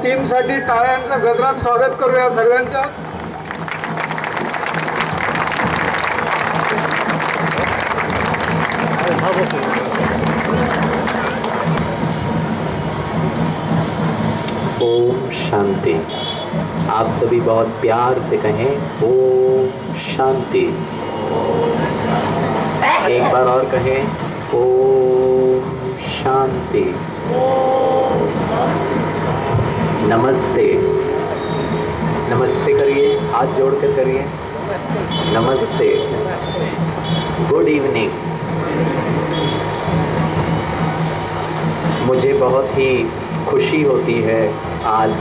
टीमसाठी टाळ्यांचं गजरात स्वागत करूया सर्वांचं. ओम शांति. आप सभी बहुत प्यार से कहें ओम शांति. एक बार और कहें ओम शांति. नमस्ते. नमस्ते करिए, हाथ जोड़कर करिए. नमस्ते. Good evening. मुझे बहुत ही खुशी होती है, आज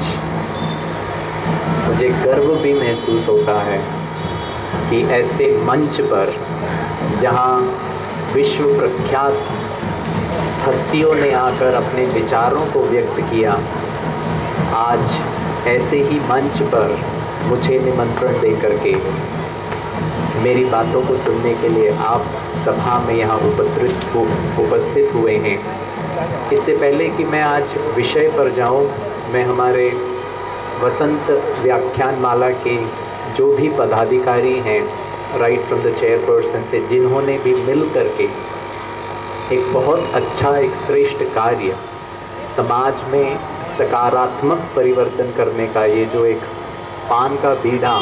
मुझे गर्व भी महसूस होता है कि ऐसे मंच पर जहां विश्व प्रख्यात हस्तियों ने आकर अपने विचारों को व्यक्त किया, आज ऐसे ही मंच पर मुझे निमंत्रण देकर के मेरी बातों को सुनने के लिए आप सभा में यहाँ उपस्थित हुए हैं. इससे पहले कि मैं आज विषय पर जाऊं, मैं हमारे वसंत व्याख्यान माला के जो भी पदाधिकारी हैं, राइट फ्रॉम द चेयरपर्सन से, जिन्होंने भी मिल करके एक बहुत अच्छा, एक श्रेष्ठ कार्य समाज में सकारात्मक परिवर्तन करने का, ये जो एक पान का बीड़ा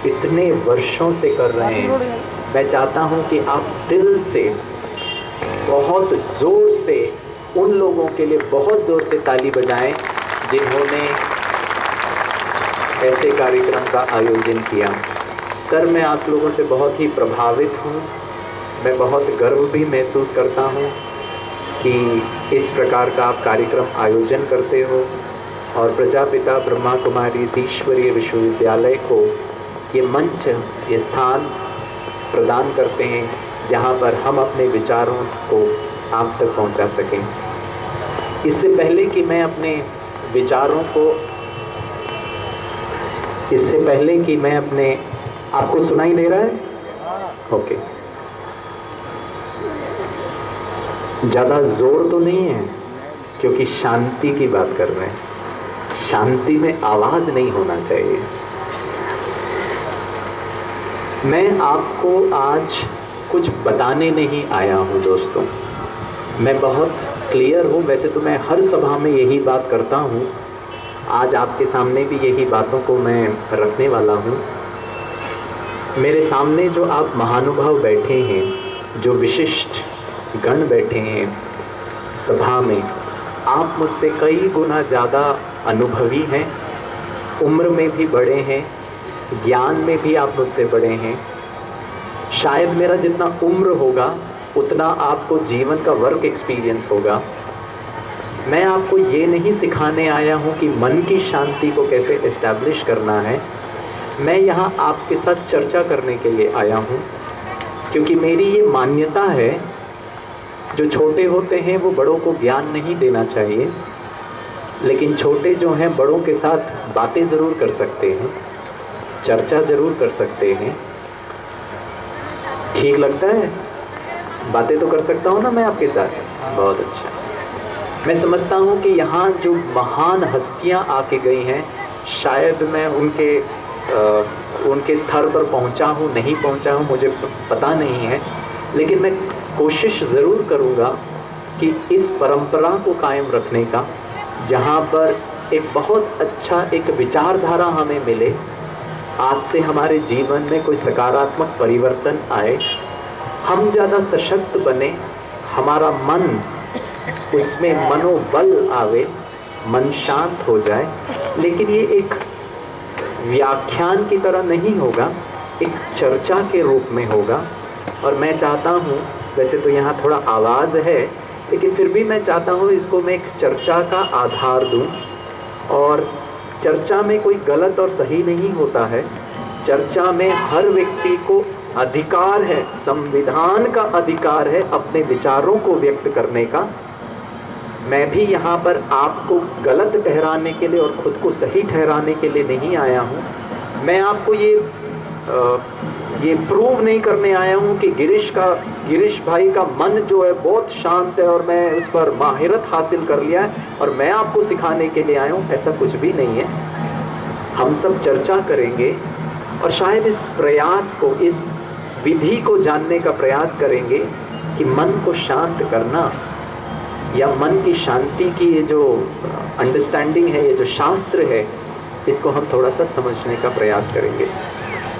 इतने वर्षों से कर रहे हैं, मैं चाहता हूं कि आप दिल से बहुत ज़ोर से उन लोगों के लिए बहुत ज़ोर से ताली बजाएं जिन्होंने ऐसे कार्यक्रम का आयोजन किया. सर, मैं आप लोगों से बहुत ही प्रभावित हूँ. मैं बहुत गर्व भी महसूस करता हूँ कि इस प्रकार का आप कार्यक्रम आयोजन करते हो और प्रजापिता ब्रह्मा कुमारी ईश्वरीय विश्वविद्यालय को ये मंच, ये स्थान प्रदान करते हैं जहाँ पर हम अपने विचारों को आप तक पहुँचा सकें. इससे पहले कि मैं अपने विचारों को, आपको सुनाई दे रहा है? ओके. ज़्यादा जोर तो नहीं है क्योंकि शांति की बात कर रहे हैं. शांति में आवाज़ नहीं होना चाहिए. मैं आपको आज कुछ बताने नहीं आया हूँ दोस्तों. मैं बहुत क्लियर हूँ. वैसे तो मैं हर सभा में यही बात करता हूँ. आज आपके सामने भी यही बातों को मैं रखने वाला हूँ. मेरे सामने जो आप महानुभाव बैठे हैं, जो विशिष्ट गण बैठे हैं सभा में, आप मुझसे कई गुना ज़्यादा अनुभवी हैं, उम्र में भी बड़े हैं, ज्ञान में भी आप मुझसे बड़े हैं. शायद मेरा जितना उम्र होगा उतना आपको जीवन का वर्क एक्सपीरियंस होगा. मैं आपको ये नहीं सिखाने आया हूँ कि मन की शांति को कैसे इस्टेब्लिश करना है. मैं यहाँ आपके साथ चर्चा करने के लिए आया हूँ, क्योंकि मेरी ये मान्यता है, जो छोटे होते हैं वो बड़ों को ज्ञान नहीं देना चाहिए, लेकिन छोटे जो हैं बड़ों के साथ बातें ज़रूर कर सकते हैं, चर्चा ज़रूर कर सकते हैं. ठीक लगता है? बातें तो कर सकता हूँ ना मैं आपके साथ. बहुत अच्छा. मैं समझता हूँ कि यहाँ जो महान हस्तियाँ आके गई हैं, शायद मैं उनके स्तर पर पहुँचा हूँ, नहीं पहुँचा हूँ, मुझे पता नहीं है, लेकिन मैं कोशिश ज़रूर करूँगा कि इस परंपरा को कायम रखने का, जहाँ पर एक बहुत अच्छा एक विचारधारा हमें मिले, आज से हमारे जीवन में कोई सकारात्मक परिवर्तन आए, हम ज़्यादा सशक्त बने, हमारा मन, उसमें मनोबल आवे, मन शांत हो जाए. लेकिन ये एक व्याख्यान की तरह नहीं होगा, एक चर्चा के रूप में होगा. और मैं चाहता हूँ, वैसे तो यहाँ थोड़ा आवाज़ है, लेकिन फिर भी मैं चाहता हूँ इसको मैं एक चर्चा का आधार दूँ. और चर्चा में कोई गलत और सही नहीं होता है. चर्चा में हर व्यक्ति को अधिकार है, संविधान का अधिकार है अपने विचारों को व्यक्त करने का. मैं भी यहाँ पर आपको गलत ठहराने के लिए और ख़ुद को सही ठहराने के लिए नहीं आया हूँ. मैं आपको ये ये प्रूव नहीं करने आया हूँ कि गिरीश भाई का मन जो है बहुत शांत है और मैं उस पर माहिरत हासिल कर लिया है और मैं आपको सिखाने के लिए आया हूँ, ऐसा कुछ भी नहीं है। हम सब चर्चा करेंगे और शायद इस प्रयास को, इस विधि को जानने का प्रयास करेंगे कि मन को शांत करना या मन की शांति की ये जो अंडरस्टैंडिंग है, ये जो शास्त्र है, इसको हम थोड़ा सा समझने का प्रयास करेंगे।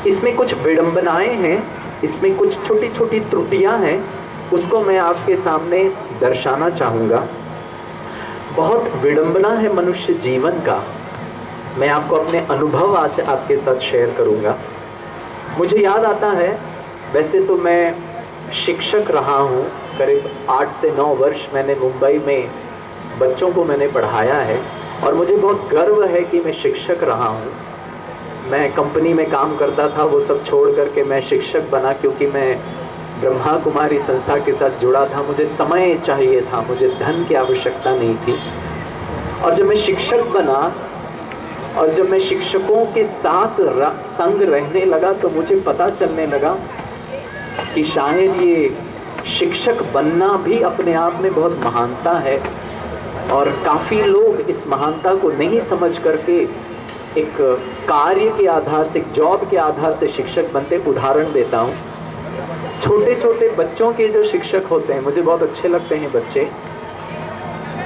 इसमें कुछ विडंबनाएं हैं, इसमें कुछ छोटी छोटी त्रुटियां हैं, उसको मैं आपके सामने दर्शाना चाहूँगा। बहुत विडंबना है मनुष्य जीवन का। मैं आपको अपने अनुभव आज आपके साथ शेयर करूँगा। मुझे याद आता है, वैसे तो मैं शिक्षक रहा हूँ, करीब 8 से 9 वर्ष मैंने मुंबई में बच्चों को मैंने पढ़ाया है और मुझे बहुत गर्व है कि मैं शिक्षक रहा हूँ। मैं कंपनी में काम करता था, वो सब छोड़ करके मैं शिक्षक बना क्योंकि मैं ब्रह्मा कुमारी संस्था के साथ जुड़ा था। मुझे समय चाहिए था, मुझे धन की आवश्यकता नहीं थी। और जब मैं शिक्षक बना और जब मैं शिक्षकों के साथ संग रहने लगा तो मुझे पता चलने लगा कि शायद ये शिक्षक बनना भी अपने आप में बहुत महानता है और काफ़ी लोग इस महानता को नहीं समझ करके एक कार्य के आधार से, एक जॉब के आधार से शिक्षक बनते। उदाहरण देता हूँ, छोटे छोटे बच्चों के जो शिक्षक होते हैं, मुझे बहुत अच्छे लगते हैं बच्चे।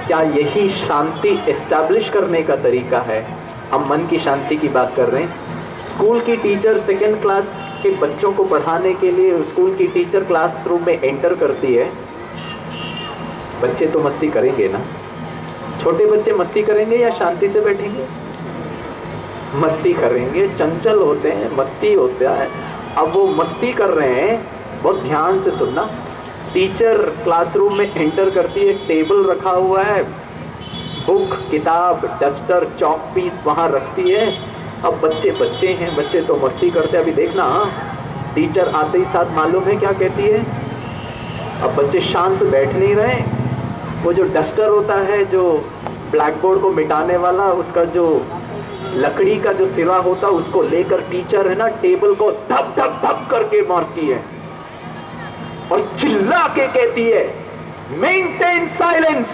क्या यही शांति एस्टैब्लिश करने का तरीका है? हम मन की शांति की बात कर रहे हैं। स्कूल की टीचर 2nd क्लास के बच्चों को पढ़ाने के लिए स्कूल की टीचर क्लासरूम में एंटर करती है। बच्चे तो मस्ती करेंगे ना? छोटे बच्चे मस्ती करेंगे या शांति से बैठेंगे? मस्ती करेंगे, चंचल होते हैं, मस्ती होता है। अब वो मस्ती कर रहे हैं, बहुत ध्यान से सुनना। टीचर क्लासरूम में एंटर करती है, टेबल रखा हुआ है, बुक, किताब, डस्टर, चॉक पीस वहाँ रखती है। अब बच्चे हैं, बच्चे तो मस्ती करते हैं। अभी देखना, टीचर आते ही साथ मालूम है क्या कहती है? अब बच्चे शांत बैठ नहीं रहे। वो जो डस्टर होता है, जो ब्लैक बोर्ड को मिटाने वाला, उसका जो लकड़ी का जो सिरा होता है, उसको लेकर टीचर है ना टेबल को धप धप धप करके मारती है और चिल्ला के कहती है, मेंटेन साइलेंस।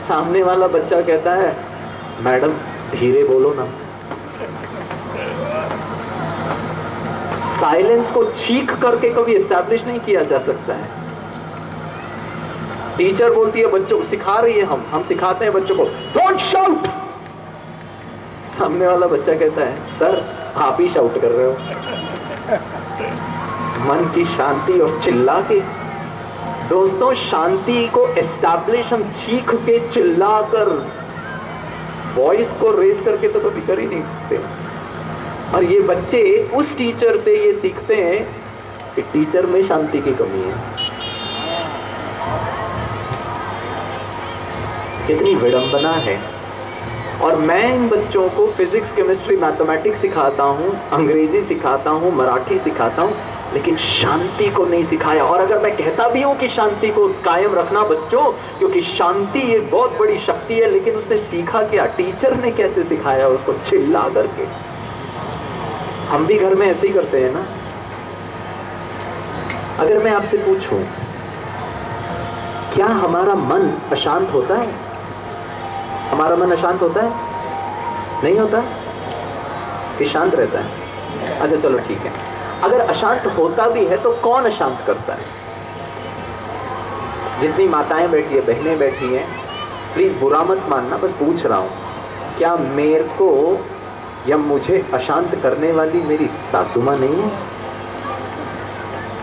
सामने वाला बच्चा कहता है, मैडम धीरे बोलो ना। साइलेंस को चीख करके कभी एस्टैब्लिश नहीं किया जा सकता है। टीचर बोलती है, बच्चों को सिखा रही है, हम सिखाते हैं बच्चों को, डोंट शाउट। सामने वाला बच्चा कहता है, सर आप ही शाउट कर रहे हो। मन की शांति और चिल्ला के। दोस्तों, शांति को एस्टैब्लिश हम चीख के, चिल्ला कर, वॉइस को रेस करके तो कभी कर ही नहीं सकते। और ये बच्चे उस टीचर से ये सीखते हैं कि टीचर में शांति की कमी है। कितनी विडंबना है। और मैं इन बच्चों को फिजिक्स, केमिस्ट्री, मैथमेटिक्स सिखाता हूँ, अंग्रेजी सिखाता हूँ, मराठी सिखाता हूँ, लेकिन शांति को नहीं सिखाया। और अगर मैं कहता भी हूँ कि शांति को कायम रखना बच्चों, क्योंकि शांति एक बहुत बड़ी शक्ति है, लेकिन उसने सीखा क्या? टीचर ने कैसे सिखाया? उसको चिल्ला करके। हम भी घर में ऐसे ही करते हैं ना। अगर मैं आपसे पूछूं, क्या हमारा मन अशांत होता है? हमारा मन अशांत होता है? नहीं होता कि शांत रहता है? अच्छा चलो ठीक है। अगर अशांत होता भी है तो कौन अशांत करता है? जितनी माताएं बैठी है, बहनें बैठी हैं, प्लीज बुरा मत मानना, बस पूछ रहा हूं, क्या मेरे को या मुझे अशांत करने वाली मेरी सासू मां नहीं है?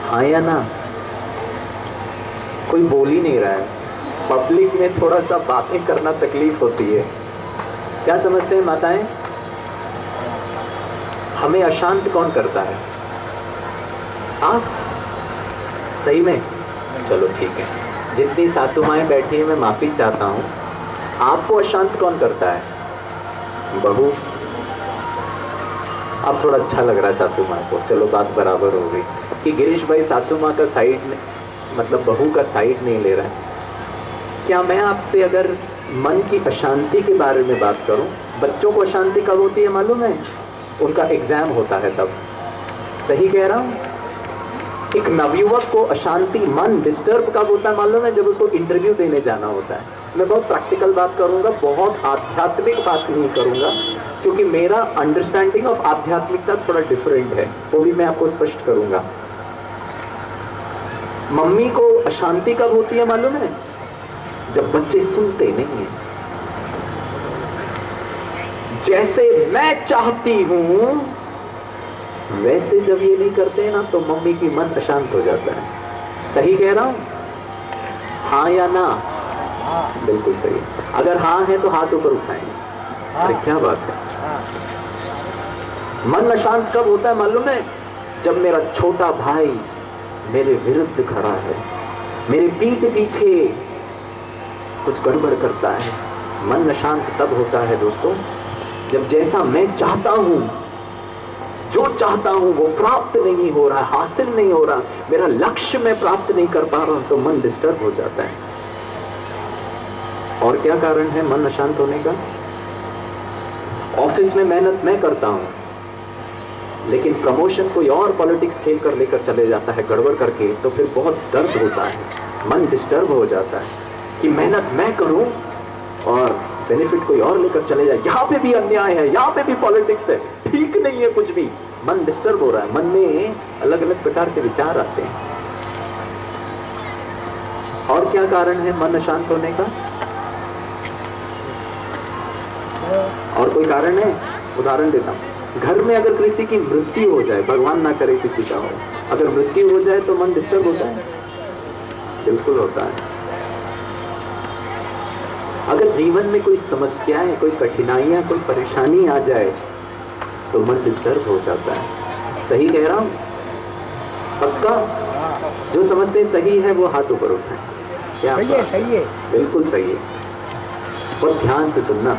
हाँ या ना? कोई बोल ही नहीं रहा है। पब्लिक में थोड़ा सा बातें करना तकलीफ होती है। क्या समझते हैं माताएं? हमें अशांत कौन करता है? सास? सही में? चलो ठीक है। जितनी सासू माएं बैठी हैं, मैं माफी चाहता हूं। आपको अशांत कौन करता है? बहू? अब थोड़ा अच्छा लग रहा है सासू माँ को, चलो बात बराबर हो गई कि गिरीश भाई सासू माँ का साइड, मतलब बहू का साइड नहीं ले रहा है। क्या मैं आपसे अगर मन की अशांति के बारे में बात करूं, बच्चों को अशांति कब होती है मालूम है? उनका एग्जाम होता है तब। सही कह रहा हूं? एक नवयुवक को अशांति, मन डिस्टर्ब कब होता है मालूम है? जब उसको इंटरव्यू देने जाना होता है। मैं बहुत प्रैक्टिकल बात करूंगा, बहुत आध्यात्मिक बात नहीं करूंगा, क्योंकि मेरा अंडरस्टैंडिंग ऑफ आध्यात्मिकता थोड़ा डिफरेंट है, वो भी मैं आपको स्पष्ट करूंगा। मम्मी को अशांति कब होती है मालूम है? जब बच्चे सुनते नहीं हैं। जैसे मैं चाहती हूं वैसे जब ये नहीं करते ना तो मम्मी की मन अशांत हो जाता है। सही कह रहा हूं? हाँ या ना? बिल्कुल सही। अगर हाँ है तो हाथ ऊपर उठाएंगे। अरे क्या बात है। मन अशांत कब होता है मालूम है? जब मेरा छोटा भाई मेरे विरुद्ध खड़ा है, मेरे पीठ पीछे कुछ गड़बड़ करता है। मन अशांत तब होता है दोस्तों, जब जैसा मैं चाहता हूं, जो चाहता हूं वो प्राप्त नहीं हो रहा, हासिल नहीं हो रहा, मेरा लक्ष्य मैं प्राप्त नहीं कर पा रहा हूं, तो मन डिस्टर्ब हो जाता है। और क्या कारण है मन अशांत होने का? ऑफिस में मेहनत मैं करता हूं, लेकिन प्रमोशन कोई और पॉलिटिक्स खेल कर लेकर चले जाता है गड़बड़ करके, तो फिर बहुत दर्द होता है, मन डिस्टर्ब हो जाता है कि मेहनत मैं करूं और बेनिफिट कोई और लेकर चले जाए। यहां पे भी अन्याय है, यहां पे भी पॉलिटिक्स है, ठीक नहीं है कुछ भी। मन डिस्टर्ब हो रहा है, मन में अलग अलग प्रकार के विचार आते हैं। और क्या कारण है मन अशांत होने का? और कोई कारण है? उदाहरण देता हूं। घर में अगर किसी की मृत्यु हो जाए, भगवान ना करे किसी का हो, अगर मृत्यु हो जाए तो मन डिस्टर्ब होता है? बिल्कुल होता है। अगर जीवन में कोई समस्याएं, कोई कठिनाइयां, कोई परेशानी आ जाए तो मन डिस्टर्ब हो जाता है। सही कह रहा हूं? पक्का? जो समझते सही है वो हाथ ऊपर उठाएं। क्या सही है? सही है, बिल्कुल सही है। और ध्यान से सुनना,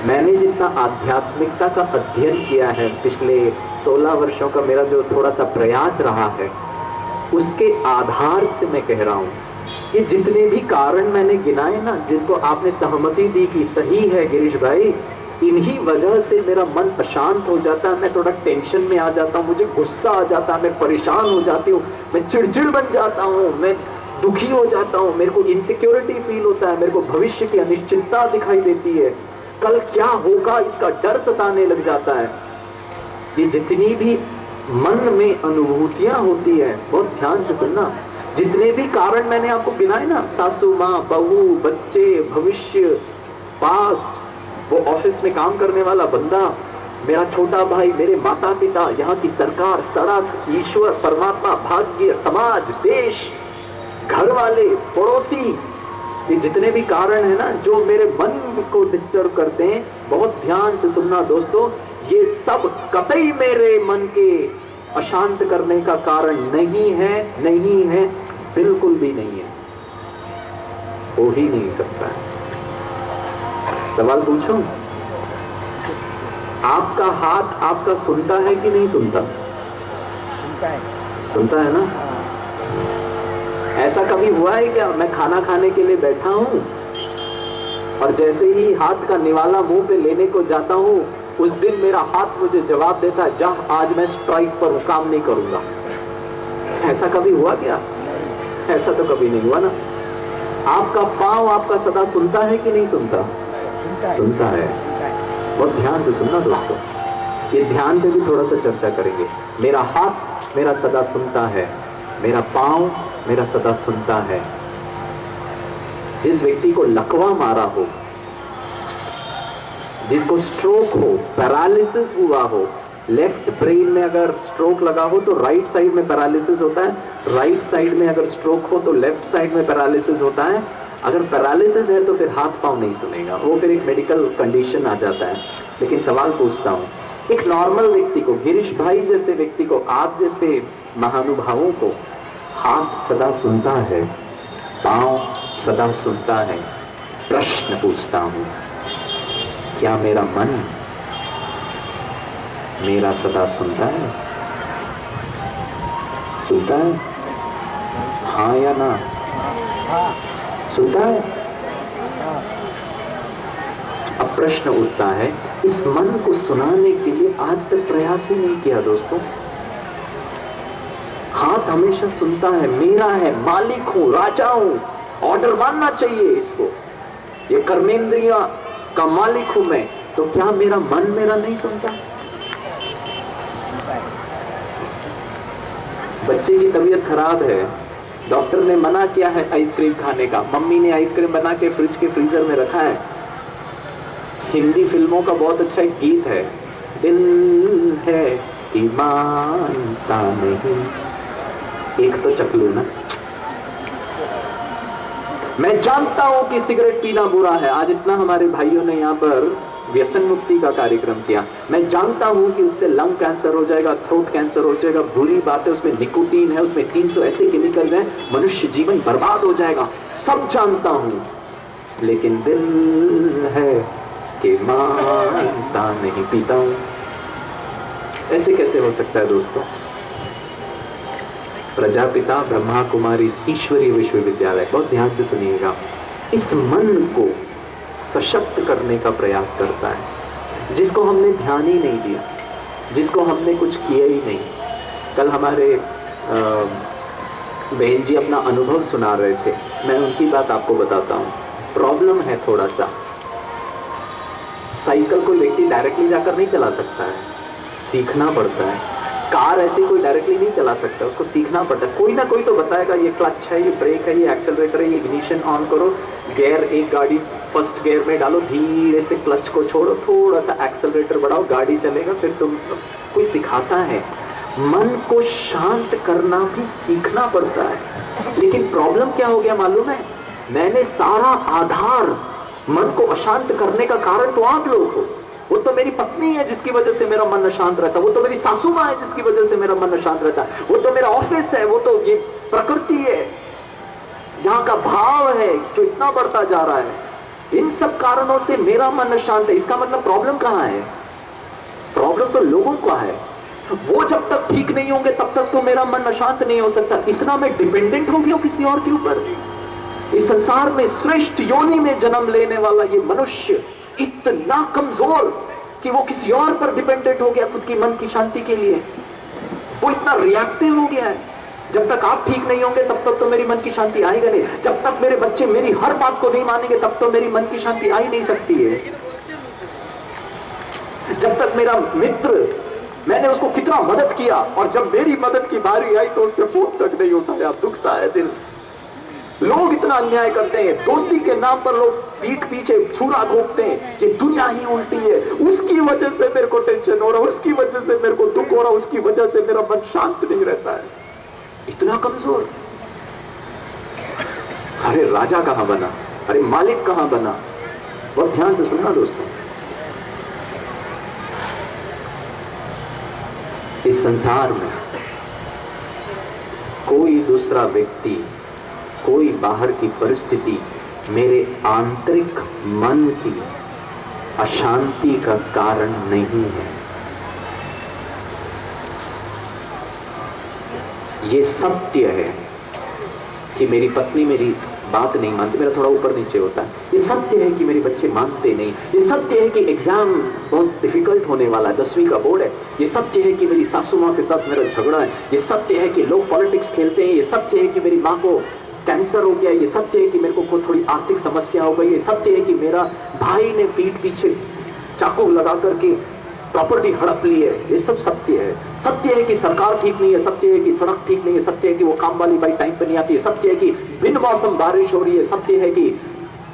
मैंने जितना आध्यात्मिकता का अध्ययन किया है, पिछले 16 वर्षों का मेरा जो थोड़ा सा प्रयास रहा है, उसके आधार से मैं कह रहा हूं, ये जितने भी कारण मैंने गिनाए ना, जिनको आपने सहमति दी कि सही है गिरीश भाई, इन्हीं वजह से मेरा मन अशांत हो जाता है, मैं थोड़ा टेंशन में आ जाता हूँ, मुझे गुस्सा आ जाता है, मैं परेशान हो जाती हूँ, मैं चिड़चिड़ बन जाता हूँ, मैं दुखी हो जाता हूँ, मेरे को इनसिक्योरिटी फील होता है, मेरे को भविष्य की अनिश्चितता दिखाई देती है, कल क्या होगा इसका डर सताने लग जाता है। ये जितनी भी मन में अनुभूतियां होती है, बहुत ध्यान से सुनना, जितने भी कारण मैंने आपको गिनाए ना, सासू माँ, बहू, बच्चे, भविष्य, पास्ट, वो ऑफिस में काम करने वाला बंदा, मेरा छोटा भाई, मेरे माता पिता, यहाँ की सरकार, सड़क, ईश्वर, परमात्मा, भाग्य, समाज, देश, घर वाले, पड़ोसी, ये जितने भी कारण है ना जो मेरे मन को डिस्टर्ब करते हैं, बहुत ध्यान से सुनना दोस्तों, ये सब कतई मेरे मन के अशांत करने का कारण नहीं है, नहीं है, बिल्कुल भी नहीं है, हो ही नहीं सकता है। सवाल पूछूं? आपका हाथ आपका सुनता है कि नहीं सुनता? सुनता है। सुनता है ना? ऐसा कभी हुआ है क्या, मैं खाना खाने के लिए बैठा हूं और जैसे ही हाथ का निवाला मुंह पे लेने को जाता हूं, उस दिन मेरा हाथ मुझे जवाब देता है, जा आज मैं स्ट्राइक पर हूं, काम नहीं करूंगा। ऐसा कभी हुआ क्या? ऐसा तो कभी नहीं हुआ ना। आपका पांव आपका सदा सुनता है कि नहीं सुनता? सुनता है। बहुत ध्यान से सुनना दोस्तों, ये ध्यान पे भी थोड़ा सा चर्चा करेंगे। मेरा हाथ मेरा सदा सुनता है, मेरा पांव मेरा सदा सुनता है। जिस व्यक्ति को लकवा मारा हो, जिसको स्ट्रोक हो, पैरालिसिस हुआ हो, लेफ्ट ब्रेन में अगर स्ट्रोक लगा हो तो राइट साइड में पैरालिसिस होता है, राइट साइड में अगर स्ट्रोक हो तो लेफ्ट साइड में पैरालिसिस होता है। अगर पैरालिसिस है तो फिर हाथ पांव नहीं सुनेगा, वो फिर एक मेडिकल कंडीशन आ जाता है। लेकिन सवाल पूछता हूं, एक नॉर्मल व्यक्ति को, गिरीश भाई जैसे व्यक्ति को, आप जैसे महानुभावों को हाथ सदा सुनता है, पांव सदा सुनता है। प्रश्न पूछता हूं, क्या मेरा मन मेरा सदा सुनता है? सुनता है? हाँ या ना? सुनता है? अब प्रश्न उठता है, इस मन को सुनाने के लिए आज तक प्रयास ही नहीं किया दोस्तों। हाथ हमेशा सुनता है, मेरा है, मालिक हूं, राजा हूं, ऑर्डर मानना चाहिए इसको, ये कर्मेंद्रिया का मालिक हूं मैं। तो क्या मेरा मन मेरा नहीं सुनता? बच्चे की तबीयत खराब है, डॉक्टर ने मना किया है आइसक्रीम खाने का, मम्मी ने आइसक्रीम बना के फ्रिज के फ्रीजर में रखा है। हिंदी फिल्मों का बहुत अच्छा एक गीत है, दिल है कि मानता नहीं, एक तो चख लो ना। मैं जानता हूं कि सिगरेट पीना बुरा है, आज इतना हमारे भाइयों ने यहां पर व्यसन मुक्ति का कार्यक्रम किया। मैं जानता हूं कि उससे लंग कैंसर हो जाएगा, थ्रोट कैंसर हो जाएगा, बुरी बात है, उसमें निकोटीन है, उसमें 300 ऐसे केमिकल हैं, मनुष्य जीवन बर्बाद हो जाएगा, सब जानता हूं, लेकिन दिल है कि मानता नहीं, पीता हूं। ऐसे कैसे हो सकता है दोस्तों? प्रजापिता ब्रह्मा कुमारी ईश्वरीय विश्वविद्यालय, बहुत ध्यान से सुनिएगा, इस मन को सशक्त करने का प्रयास करता है, जिसको हमने ध्यान ही नहीं दिया, जिसको हमने कुछ किया ही नहीं। कल हमारे बहन जी अपना अनुभव सुना रहे थे, मैं उनकी बात आपको बताता हूँ। प्रॉब्लम है थोड़ा सा, साइकिल को लेके डायरेक्टली जाकर नहीं चला सकता है, सीखना पड़ता है। कार ऐसे कोई डायरेक्टली नहीं चला सकता, उसको सीखना पड़ता है। कोई ना कोई तो बताएगा, ये क्लच है, ये ब्रेक है, ये एक्सेलरेटर है, ये इग्निशन ऑन करो, गियर, एक गाड़ी फर्स्ट गियर में डालो, धीरे से क्लच को छोड़ो, थोड़ा सा एक्सेलरेटर बढ़ाओ, गाड़ी चलेगा। फिर तुम, कोई सिखाता है। मन को शांत करना भी सीखना पड़ता है। लेकिन प्रॉब्लम क्या हो गया मालूम है? मैंने सारा आधार मन को अशांत करने का कारण तो आप लोग हो। वो तो मेरी पत्नी है जिसकी वजह से मेरा मन अशांत रहता है, वो तो मेरी सासू माँ है जिसकी वजह से मेरा मन अशांत रहता है, वो तो मेरा ऑफिस है, वो तो ये प्रकृति है, यहाँ का भाव है जो इतना बढ़ता जा रहा है। इन सब कारणों से मेरा मन अशांत है। इसका मतलब प्रॉब्लम कहाँ है? प्रॉब्लम तो लोगों का है। वो जब तक ठीक नहीं होंगे तब तक तो मेरा मन अशांत नहीं हो सकता। इतना मैं डिपेंडेंट हो गया किसी और के ऊपर। इस संसार में श्रेष्ठ योनि में जन्म लेने वाला ये मनुष्य इतना कमजोर कि वो किसी और पर डिपेंडेंट हो गया खुद की मन की शांति के लिए। वो इतना रिएक्टिव हो गया है। जब तक आप ठीक नहीं होंगे तब तक तो मेरी मन की शांति आएगा नहीं। जब तक मेरे बच्चे मेरी हर बात को नहीं मानेंगे तब तो मेरी मन की शांति आ ही नहीं सकती है। जब तक मेरा मित्र, मैंने उसको कितना मदद किया और जब मेरी मदद की बारी आई तो उसने फोन तक नहीं उठाया, दुखता है दिल। लोग इतना अन्याय करते हैं, दोस्ती के नाम पर लोग पीठ पीछे छुरा घोंपते हैं कि दुनिया ही उल्टी है, उसकी वजह से मेरे को टेंशन हो रहा, उसकी वजह से मेरे को दुख हो रहा, उसकी वजह से मेरा मन शांत नहीं रहता है। इतना कमजोर। अरे राजा कहां बना, अरे मालिक कहां बना? बहुत ध्यान से सुनना दोस्तों। इस संसार में कोई दूसरा व्यक्ति, कोई बाहर की परिस्थिति मेरे आंतरिक मन की अशांति का कारण नहीं है। ये सत्य है कि मेरी पत्नी मेरी बात नहीं मानती, मेरा थोड़ा ऊपर नीचे होता है। ये सत्य है कि मेरे बच्चे मानते नहीं। ये सत्य है कि एग्जाम बहुत डिफिकल्ट होने वाला है, 10वीं का बोर्ड है। ये सत्य है कि मेरी सासू माँ के साथ मेरा झगड़ा है। ये सत्य है कि लोग पॉलिटिक्स खेलते हैं। ये सत्य है कि मेरी माँ को कैंसर हो गया। ये सत्य है कि मेरे को थोड़ी आर्थिक समस्या हो गई। ये सत्य है कि मेरा भाई ने पीठ पीछे चाकू लगा करके प्रॉपर्टी हड़प ली है। ये सब सत्य है। सत्य है कि सरकार ठीक नहीं है। सत्य है कि सड़क ठीक नहीं है। सत्य है कि वो काम वाली बाई टाइम पे नहीं आती है। सत्य है कि बिन मौसम बारिश हो रही है। सत्य है कि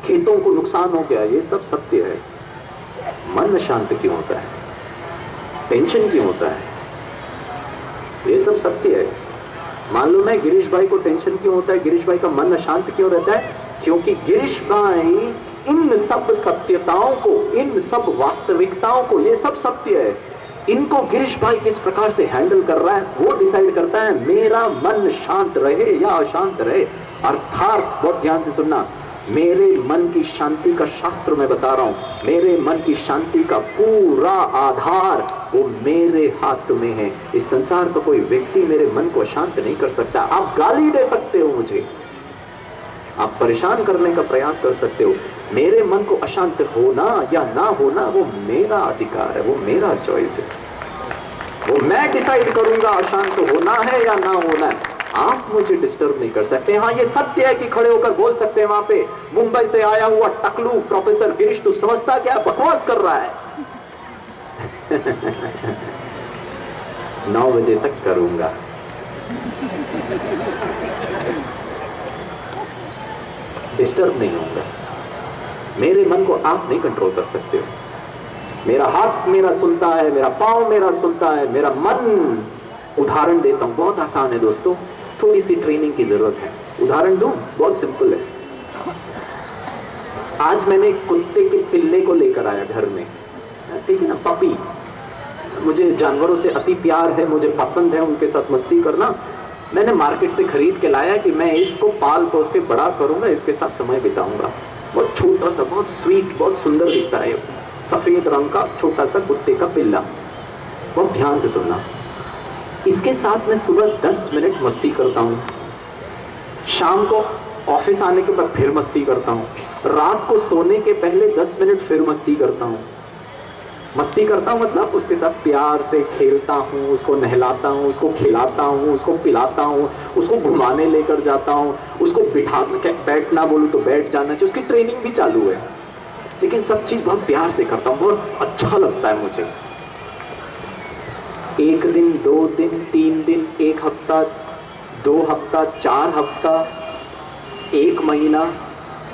खेतों को नुकसान हो गया। ये सब सत्य है। मन शांत क्यों होता है? टेंशन क्यों होता है? ये सब सत्य है। मालूम है गिरीश भाई को टेंशन क्यों होता है? गिरीश भाई का मन अशांत क्यों रहता है? क्योंकि गिरीश भाई इन सब सत्यताओं को, इन सब वास्तविकताओं को, ये सब सत्य है, इनको गिरीश भाई किस प्रकार से हैंडल कर रहा है वो डिसाइड करता है। मेरा मन शांत रहे या अशांत रहे। अर्थात बहुत ध्यान से सुनना, मेरे मन की शांति का शास्त्र मैं बता रहा हूं। मेरे मन की शांति का पूरा आधार वो मेरे हाथ में है। इस संसार का कोई व्यक्ति मेरे मन को शांत नहीं कर सकता। आप गाली दे सकते हो मुझे, आप परेशान करने का प्रयास कर सकते हो, मेरे मन को अशांत होना या ना होना वो मेरा अधिकार है, वो मेरा चॉइस है, वो मैं डिसाइड करूंगा अशांत होना है या ना होना है। आप मुझे डिस्टर्ब नहीं कर सकते। हाँ, ये सत्य है कि खड़े होकर बोल सकते हैं वहां पे, मुंबई से आया हुआ टकलू प्रोफेसर गिरीश, तू समझता क्या, बकवास कर रहा है। 9 बजे तक करूंगा। डिस्टर्ब नहीं होगा। मेरे मन को आप नहीं कंट्रोल कर सकते हो। मेरा हाथ मेरा सुनता है, मेरा पांव मेरा सुनता है, मेरा मन। उदाहरण देता हूं, बहुत आसान है दोस्तों, थोड़ी सी ट्रेनिंग की जरूरत है। उदाहरण दूं, बहुत सिंपल है। आज मैंने एक कुत्ते के पिल्ले को लेकर आया घर में, ठीक है ना, पपी। मुझे जानवरों से अति प्यार है, मुझे पसंद है उनके साथ मस्ती करना। मैंने मार्केट से खरीद के लाया कि मैं इसको पाल पोस के बड़ा करूंगा, इसके साथ समय बिताऊंगा। बहुत छोटा सा, बहुत स्वीट, बहुत सुंदर दिखता है, सफेद रंग का छोटा सा कुत्ते का पिल्ला। बहुत ध्यान से सुनना। इसके साथ मैं सुबह 10 मिनट मस्ती करता हूँ, शाम को ऑफिस आने के बाद फिर मस्ती करता हूँ, रात को सोने के पहले 10 मिनट फिर मस्ती करता हूँ। मस्ती करता हूँ मतलब उसके साथ प्यार से खेलता हूँ, उसको नहलाता हूँ, उसको खिलाता हूँ, उसको पिलाता हूँ, उसको घुमाने लेकर जाता हूँ, उसको बिठा बैठना बोलूँ तो बैठ जाना चाहिए, उसकी ट्रेनिंग भी चालू है। लेकिन सब चीज बहुत प्यार से करता हूँ, बहुत अच्छा लगता है मुझे। 1 दिन, 2 दिन, 3 दिन, 1 हफ्ता, 2 हफ्ता, 4 हफ्ता, 1 महीना,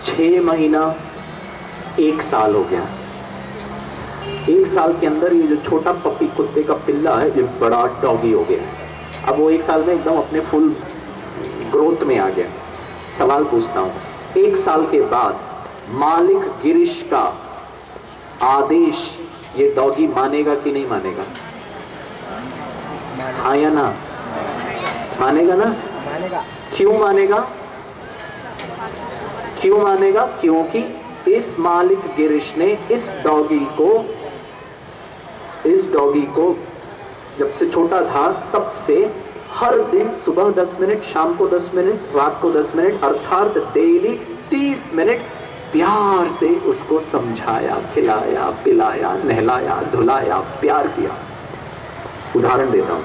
6 महीना, 1 साल हो गया। 1 साल के अंदर ये जो छोटा पपी कुत्ते का पिल्ला है, ये बड़ा डॉगी हो गया। अब वो 1 साल में एकदम अपने फुल ग्रोथ में आ गया। सवाल पूछता हूँ, 1 साल के बाद मालिक गिरीश का आदेश ये डॉगी मानेगा कि नहीं मानेगा? हाँ या ना? मानेगा ना? मानेगा। क्यों मानेगा? क्यों मानेगा? क्योंकि इस मालिक गिरीश ने इस डॉगी को जब से छोटा था तब से हर दिन सुबह 10 मिनट, शाम को 10 मिनट, रात को 10 मिनट, अर्थात डेली 30 मिनट प्यार से उसको समझाया, खिलाया, पिलाया, नहलाया, धुलाया, प्यार किया। उदाहरण देता हूं,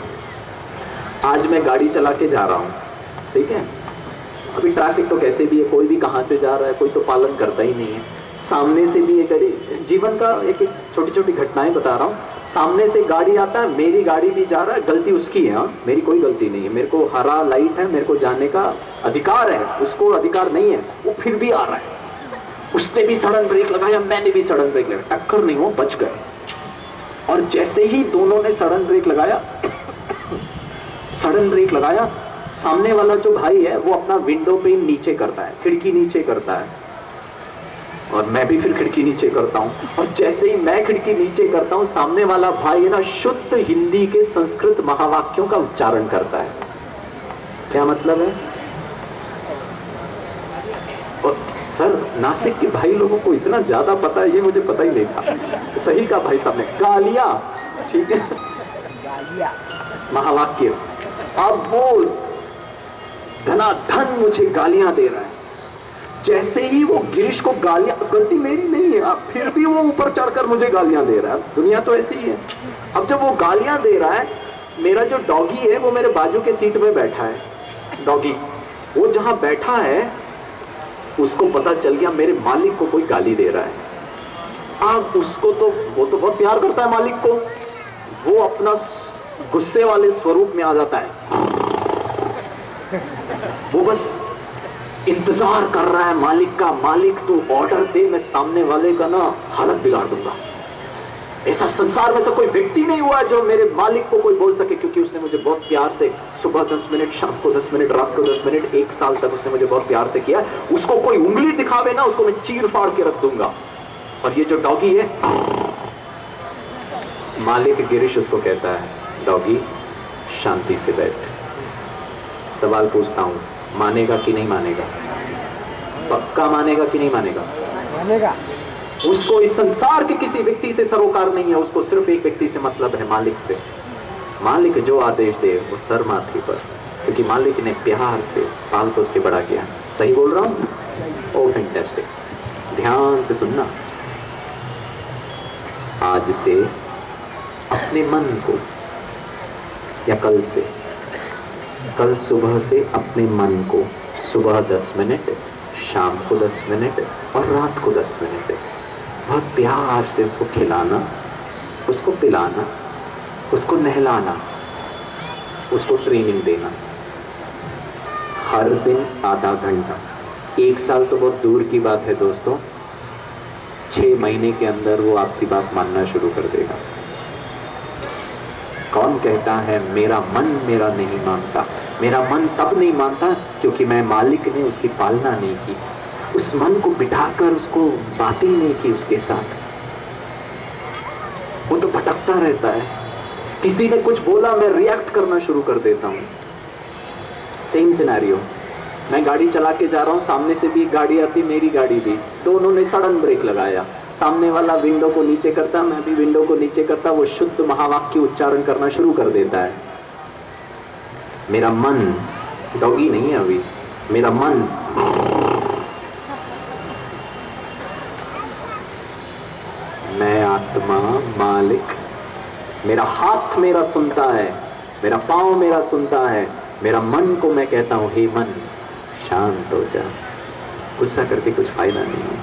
आज मैं गाड़ी चला के जा रहा हूं, ठीक है, अभी ट्रैफिक तो कैसे भी है, कोई भी कहां से जा रहा है, कोई तो पालन करता ही नहीं है। सामने से भी एक जीवन का एक छोटी छोटी घटनाएं बता रहा हूं। सामने से गाड़ी आता है, मेरी गाड़ी भी जा रहा है, गलती उसकी है, मेरी कोई गलती नहीं है। मेरे को हरा लाइट है, मेरे को जाने का अधिकार है, उसको अधिकार नहीं है, वो फिर भी आ रहा है। उसने भी सडन ब्रेक लगाया, मैंने भी सडन ब्रेक लगाया, टक्कर नहीं हो, बच गए। और जैसे ही दोनों ने सडन ब्रेक लगाया, सामने वाला जो भाई है वो अपना विंडो पे नीचे करता है, खिड़की नीचे करता है, और मैं भी फिर खिड़की नीचे करता हूं। और जैसे ही मैं खिड़की नीचे करता हूं, सामने वाला भाई है ना, शुद्ध हिंदी के संस्कृत महावाक्यों का उच्चारण करता है। क्या मतलब है? और सर, नासिक के भाई लोगों को इतना ज्यादा पता है, ये मुझे पता ही नहीं था। सही कहा भाई साहब ने, गालियां, ठीक है, गालियां, महावाक्य। अब वो धनाधन मुझे गालियां दे रहा है। जैसे ही वो गिरीश को गालियां, गलती मेरी नहीं है, अब फिर भी वो ऊपर चढ़कर मुझे गालियां दे रहा है। दुनिया तो ऐसी ही है। अब जब वो गालियां दे रहा है, मेरा जो डॉगी है वो मेरे बाजू के सीट में बैठा है। डॉगी वो जहां बैठा है, उसको पता चल गया मेरे मालिक को कोई गाली दे रहा है। अब उसको तो, वो तो बहुत प्यार करता है मालिक को, वो अपना गुस्से वाले स्वरूप में आ जाता है। वो बस इंतजार कर रहा है मालिक का, मालिक तू ऑर्डर दे, मैं सामने वाले का ना हालत बिगाड़ दूंगा। ऐसा संसार में से कोई व्यक्ति नहीं हुआ जो मेरे मालिक को कोई बोल सके, क्योंकि उसने मुझे बहुत प्यार से सुबह 10 मिनट, शाम को 10 मिनट, रात को 10 मिनट, 1 साल तक उसने मुझे बहुत प्यार से किया। उसको कोई उंगली दिखावे ना, उसको मैं चीर फाड़ के रख दूंगा। और ये जो डॉगी है, मालिक गिरीश उसको कहता है, डॉगी शांति से बैठ। सवाल पूछता हूं, मानेगा कि नहीं मानेगा? पक्का मानेगा कि नहीं मानेगा? मानेगा। उसको इस संसार के किसी व्यक्ति से सरोकार नहीं है, उसको सिर्फ एक व्यक्ति से मतलब है, मालिक से। मालिक जो आदेश दे वो सर माथे पर, क्योंकि मालिक ने प्यार से पाल पोस के बड़ा किया। सही बोल रहा हूं? ओ फैंटास्टिक। ध्यान से सुनना। आज से अपने मन को, या कल सुबह से अपने मन को सुबह 10 मिनट, शाम को 10 मिनट और रात को 10 मिनट बहुत प्यार से उसको खिलाना, उसको पिलाना, उसको नहलाना, उसको ट्रेनिंग देना। हर दिन आधा घंटा। 1 साल तो बहुत दूर की बात है दोस्तों, 6 महीने के अंदर वो आपकी बात मानना शुरू कर देगा। कौन कहता है मेरा मन मेरा नहीं मानता? मेरा मन तब नहीं मानता क्योंकि मैं मालिक ने उसकी पालना नहीं की, उस मन को बिठाकर उसको बातें नहीं की उसके साथ। वो तो भटकता रहता है। किसी ने कुछ बोला, मैं रिएक्ट करना शुरू कर देता हूं। सेम सिनेरियो, मैं गाड़ी चला के जा रहा हूं, सामने से भी गाड़ी आती, मेरी गाड़ी भी, दोनों ने सडन ब्रेक लगाया। सामने वाला विंडो को नीचे करता, मैं भी विंडो को नीचे करता, वो शुद्ध महावाक्य उच्चारण करना शुरू कर देता है। मेरा मन डॉगी नहीं है अभी, मेरा मन मैं आत्मा मालिक, मेरा हाथ मेरा सुनता है, मेरा पांव मेरा सुनता है, मेरा मन को मैं कहता हूं हे मन शांत हो जा, गुस्सा करके कुछ फायदा नहीं है।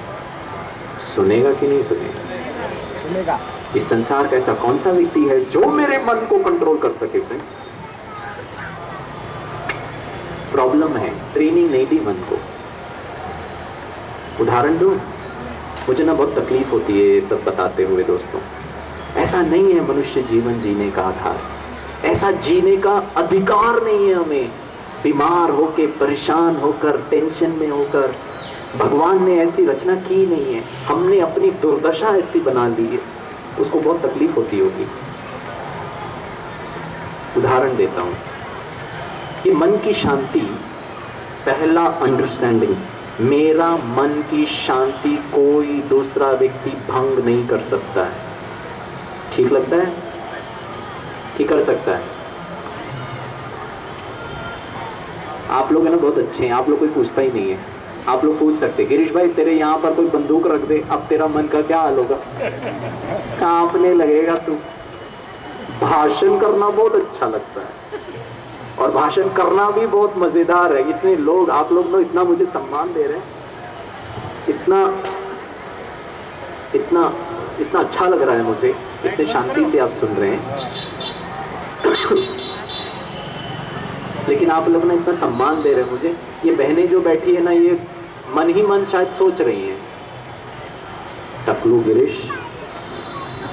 सुनेगा कि नहीं सुनेगा? इस संसार का ऐसा कौन सा व्यक्ति है जो मेरे मन को कंट्रोल कर सके? फ्रेंड, प्रॉब्लम है, ट्रेनिंग नहीं दी मन को। उदाहरण दूं, मुझे ना बहुत तकलीफ होती है ये सब बताते हुए दोस्तों। ऐसा नहीं है मनुष्य जीवन जीने का आधार, ऐसा जीने का अधिकार नहीं है हमें। बीमार होके, परेशान होकर, टेंशन में होकर, भगवान ने ऐसी रचना की नहीं है, हमने अपनी दुर्दशा ऐसी बना ली है, उसको बहुत तकलीफ होती होगी। उदाहरण देता हूं कि मन की शांति, पहला अंडरस्टैंडिंग, मेरा मन की शांति कोई दूसरा व्यक्ति भंग नहीं कर सकता है। ठीक लगता है कि कर सकता है? आप लोग है ना बहुत अच्छे हैं, आप लोग कोई पूछता ही नहीं है। आप लोग पूछ सकते, गिरीश भाई तेरे यहाँ पर कोई बंदूक रख दे, अब तेरा मन का क्या हाल होगा? कांपने लगेगा तू। भाषण करना बहुत अच्छा लगता है और भाषण करना भी बहुत मजेदार है। इतने लोग, आप लोग ना इतना मुझे सम्मान दे रहे हैं, इतना इतना इतना अच्छा लग रहा है मुझे, इतने शांति से आप सुन रहे हैं। लेकिन आप लोग ना इतना सम्मान दे रहे हैं मुझे। ये बहनें जो बैठी है ना, ये मन ही मन शायद सोच रही हैं, टकलू गिरीश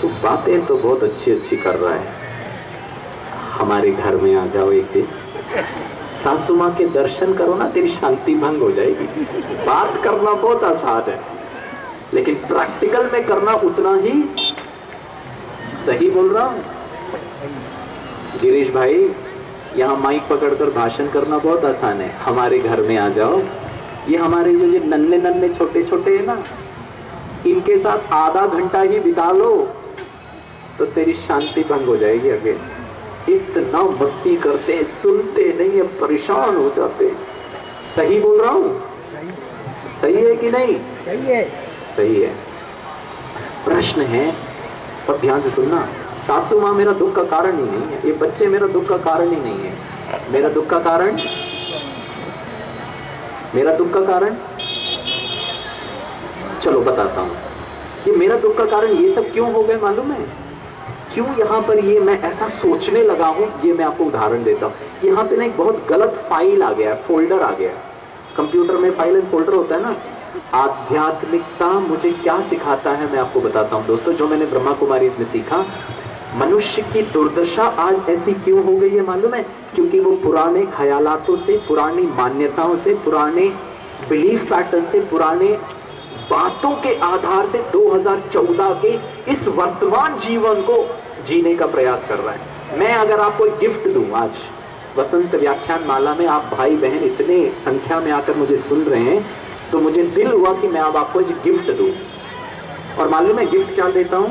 तो बातें तो बहुत अच्छी अच्छी कर रहा है, हमारे घर में आ जाओ एक दिन, सासू माँ के दर्शन करो ना, तेरी शांति भंग हो जाएगी। बात करना बहुत आसान है लेकिन प्रैक्टिकल में करना उतना ही सही। बोल रहा हूं गिरीश भाई, यहाँ माइक पकड़कर भाषण करना बहुत आसान है, हमारे घर में आ जाओ। ये हमारे जो ये नन्हे नन्हे छोटे छोटे है ना, इनके साथ आधा घंटा ही बिता लो तो तेरी शांति भंग हो जाएगी। अगे इतना मस्ती करते, सुनते नहीं है, परेशान हो जाते। सही बोल रहा हूँ? सही है कि नहीं? सही है, सही है। प्रश्न है, अब ध्यान से सुनना, सासू माँ मेरा दुख का कारण ही नहीं है, ये बच्चे मेरा दुख का कारण ही नहीं है। मेरा दुख का कारण, मेरा दुख का कारण चलो बताता हूं। ये मेरा दुख का कारण ये सब क्यों हो गए मालूम है? क्यों यहाँ पर ये मैं ऐसा सोचने लगा हूं, ये मैं आपको उदाहरण देता हूं। यहाँ पे ना एक बहुत गलत फाइल आ गया है, फोल्डर आ गया है। कंप्यूटर में फाइल एंड फोल्डर होता है ना। आध्यात्मिकता मुझे क्या सिखाता है मैं आपको बताता हूं दोस्तों, जो मैंने ब्रह्मा कुमारी इसमें सीखा। मनुष्य की दुर्दशा आज ऐसी क्यों हो गई है मालूम है? क्योंकि वो पुराने ख्यालातों से, पुरानी मान्यताओं से, पुराने बिलीफ पैटर्न से, पुराने बातों के आधार से 2014 के इस वर्तमान जीवन को जीने का प्रयास कर रहा है। मैं अगर आपको एक गिफ्ट दूं आज वसंत व्याख्यान माला में, आप भाई बहन इतने संख्या में आकर मुझे सुन रहे हैं, तो मुझे दिल हुआ कि मैं अब आपको एक गिफ्ट दूं। और मालूम है गिफ्ट क्या देता हूं?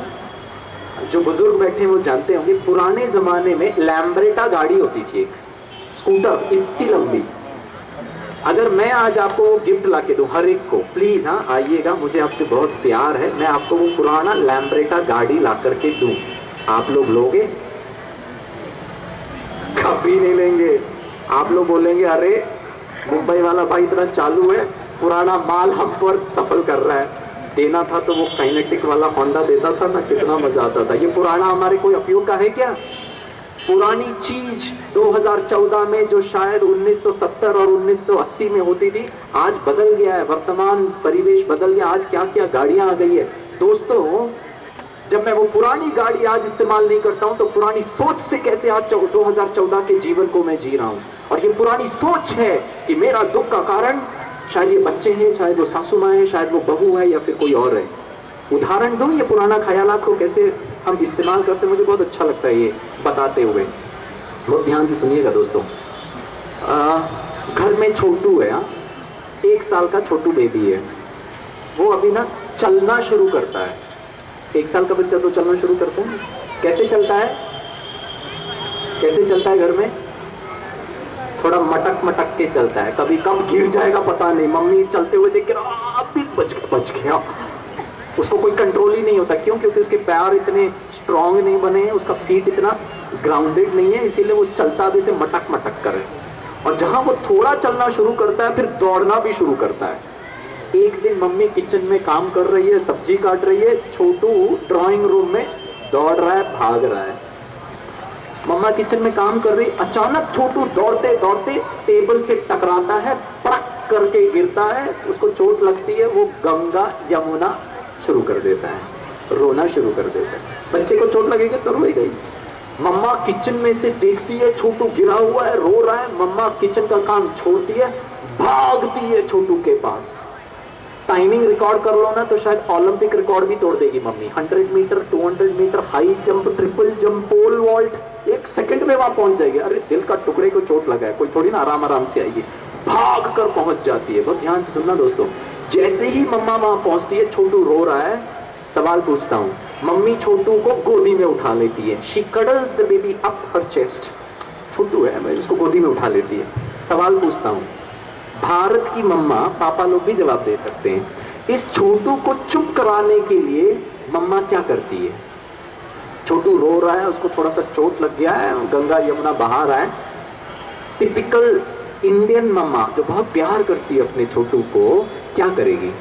जो बुजुर्ग बैठे हैं वो जानते होंगे, पुराने जमाने में लैम्ब्रेटा गाड़ी होती थी, एक स्कूटर इतनी लंबी, अगर मैं आज आपको वो गिफ्ट ला के दूं हर एक को, प्लीज हाँ आइएगा, मुझे आपसे बहुत प्यार है, मैं आपको वो पुराना लैम्ब्रेटा गाड़ी ला करके दूं, आप लोग लोगे? कभी नहीं लेंगे। आप लोग बोलेंगे अरे मुंबई वाला भाई इतना चालू है, पुराना माल हम पर सफल कर रहा है, देना था तो वो काइनेटिक वाला होंडा देता था ना, कितना मजा आता था। ये पुराना हमारे कोई उपयोग का है क्या? पुरानी चीज 2014 में जो शायद 1970 और 1980 में होती थी, आज बदल गया है, वर्तमान परिवेश बदल गया, आज क्या क्या गाड़ियां आ गई है। दोस्तों जब मैं वो पुरानी गाड़ी आज इस्तेमाल नहीं करता हूं तो पुरानी सोच से कैसे आज 2014 के जीवन को मैं जी रहा हूं। और ये पुरानी सोच है कि मेरा दुख का कारण शायद ये बच्चे हैं, शायद वो सासू माँ है, शायद वो बहू है, या फिर कोई और है। उदाहरण दूं ये पुराना ख्यालात को कैसे हम इस्तेमाल करते हैं, मुझे बहुत अच्छा लगता है ये बताते हुए। बहुत ध्यान से सुनिएगा दोस्तों। घर में छोटू है, 1 साल का छोटू बेबी है, वो अभी ना चलना शुरू करता है। 1 साल का बच्चा तो चलना शुरू करता है। कैसे चलता है? कैसे चलता है? घर में थोड़ा मटक मटक के चलता है, कभी कब गिर जाएगा पता नहीं, मम्मी चलते हुए देख के बच गया, उसको कोई कंट्रोल ही नहीं होता। क्यों? क्योंकि उसके पैर इतने स्ट्रांग नहीं बने हैं, उसका फीट इतना ग्राउंडेड नहीं है, इसीलिए वो चलता भी से मटक मटक करे। और जहां वो थोड़ा चलना शुरू करता है फिर दौड़ना भी शुरू करता है। एक दिन मम्मी किचन में काम कर रही है, सब्जी काट रही है, छोटू ड्राइंग रूम में दौड़ रहा है, भाग रहा है। मम्मा किचन में काम कर रही, अचानक छोटू दौड़ते दौड़ते टेबल से टकराता है, पड़क करके गिरता है, उसको चोट लगती है, वो गंगा यमुना शुरू कर देता है, रोना शुरू कर देता है। बच्चे को चोट लगेगी तो रोएगा ही। मम्मा किचन में से देखती है छोटू गिरा हुआ है, रो रहा है, मम्मा किचन का काम छोड़ती है, भागती है छोटू के पास। टाइमिंग रिकॉर्ड कर लो ना तो शायद ओलंपिक रिकॉर्ड भी तोड़ देगी mummy. 100 metre, 200 metre, high jump, triple jump, pole vault, 1 second में वहां पहुंच जाएगी। अरे दिल का टुकड़े को चोट लगा है, कोई थोड़ी ना आराम आराम से आएगी, भाग कर पहुंच जाती है। बहुत ध्यान से सुनना दोस्तों। जैसे ही मम्मा वहां पहुंचती है, छोटू रो रहा है, सवाल पूछता हूं, मम्मी छोटू को गोदी में उठा लेती है। She cuddles the baby up her chest. Chhotu है, मैं उसको गोदी में उठा लेती है। सवाल पूछता हूं, भारत की मम्मा, पापा लोग भी जवाब दे सकते हैं, इस छोटू को चुप कराने के लिए मम्मा क्या करती है? छोटू रो रहा है, उसको थोड़ा सा चोट लग गया है, गंगा यमुना बहा रहा है। टिपिकल इंडियन मम्मा जो बहुत प्यार करती है अपने छोटू को, क्या करेगी?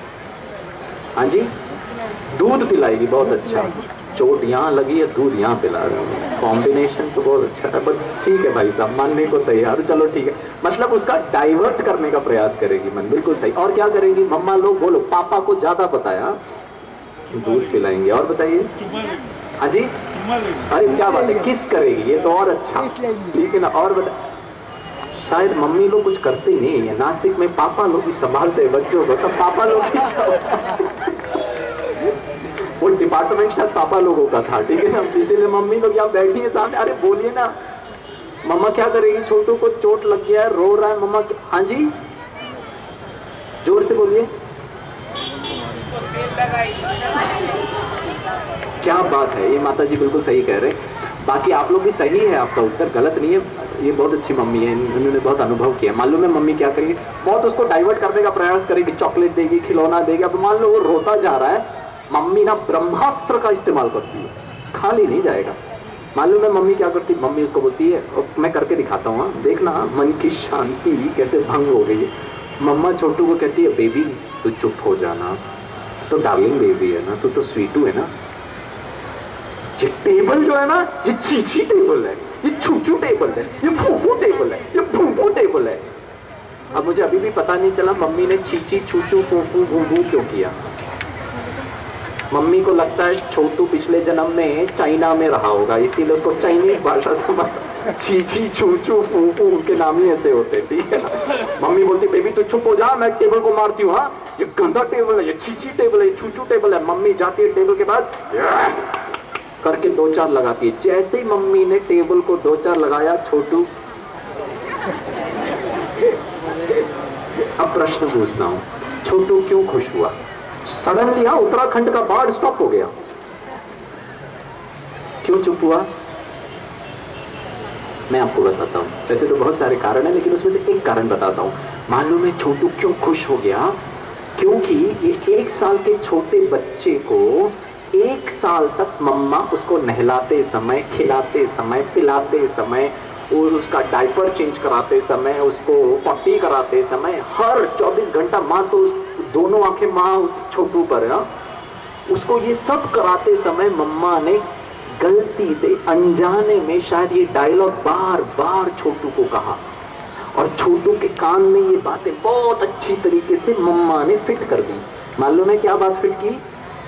हाँ जी, दूध पिलाएगी। बहुत अच्छा, चोट यहाँ लगी है, दूध यहाँ पिला रहे हो, कॉम्बिनेशन तो बहुत अच्छा है। बस ठीक है भाई साहब, मानने को तैयार, चलो ठीक है। मतलब उसका डाइवर्ट करने का प्रयास करेगी मन, बिल्कुल सही। और क्या करेगी मम्मा लोग? बोलो, पापा को ज्यादा बताया, दूध पिलाएंगे। और बताइए। हाँ जी, अरे क्या बात है, किस करेगी? ये तो और अच्छा, ठीक है ना। और बता, शायद मम्मी लोग कुछ करते ही नहीं है, नासिक में पापा लोग ही संभालते हैं बच्चों को, सब पापा लोग ही वो डिपार्टमेंट शायद पापा लोगों का था, ठीक है ना, इसीलिए मम्मी लोग यहाँ बैठी है सामने। अरे बोलिए ना, मम्मा क्या करेगी? छोटू को चोट लग गया है, रो रहा है, मम्मा हाँ जी, जोर से बोलिए। क्या बात है, ये माता जी बिल्कुल सही कह रहे हैं। बाकी आप लोग भी सही है, आपका उत्तर गलत नहीं है। ये बहुत अच्छी मम्मी है, इन्होंने बहुत अनुभव किया। मालूम है मम्मी क्या करेगी? बहुत उसको डाइवर्ट करने का प्रयास करेगी, चॉकलेट देगी, खिलौना देगी। अब मान लो वो रोता जा रहा है, मम्मी ना ब्रह्मास्त्र का इस्तेमाल करती है, खाली नहीं जाएगा। मालूम है मम्मी क्या करती? मम्मी उसको बोलती है, मैं करके दिखाता हूँ, देखना मन की शांति कैसे भंग हो गई है। मम्मा छोटू को कहती है, बेबी तू चुप हो जाना, तो डार्लिंग बेबी है ना, तू तो स्वीटू है ना। ये टेबल जो है ना, ये चीची टेबल है, ये छूचू टेबल है, ये फूफू टेबल है, ये भूभू टेबल है। अब मुझे अभी भी पता नहीं चला मम्मी ने चीची, छूचू, फूफू, भूभू क्यों किया। मम्मी को लगता है छोटू पिछले जन्म में चाइना में रहा होगा, इसीलिए उसको चाइनीज भाषा समझ, चीची, छूचू, फूफू उनके नाम ही ऐसे होते, ठीक है ना। मम्मी बोलती, बेबी तू चुप हो जा, मैं टेबल को मारती हूँ। हाँ, ये गंदा टेबल है, ये चीची टेबल है, ये छूचू टेबल है। मम्मी जाती है टेबल के पास, करके 2-4 लगाती है। जैसे ही मम्मी ने टेबल को 2-4 लगाया, छोटू। अब प्रश्न पूछता हूं, छोटू क्यों खुश हुआ? सडनली उत्तराखंड का बाढ़ स्टॉप हो गया, क्यों चुप हुआ? मैं आपको बताता हूं। वैसे तो बहुत सारे कारण है, लेकिन उसमें से एक कारण बताता हूं। मालूम है छोटू क्यों खुश हो गया? क्योंकि ये 1 साल के छोटे बच्चे को 1 साल तक मम्मा उसको नहलाते समय, खिलाते समय, पिलाते समय और उसका डायपर चेंज कराते समय, उसको पट्टी कराते समय, हर 24 घंटा माँ तो दोनों आंखें माँ उस छोटू पर है। उसको ये सब कराते समय मम्मा ने गलती से अनजाने में शायद ये डायलॉग बार बार छोटू को कहा और छोटू के कान में ये बातें बहुत अच्छी तरीके से मम्मा ने फिट कर दी। मालूम है क्या बात फिट की?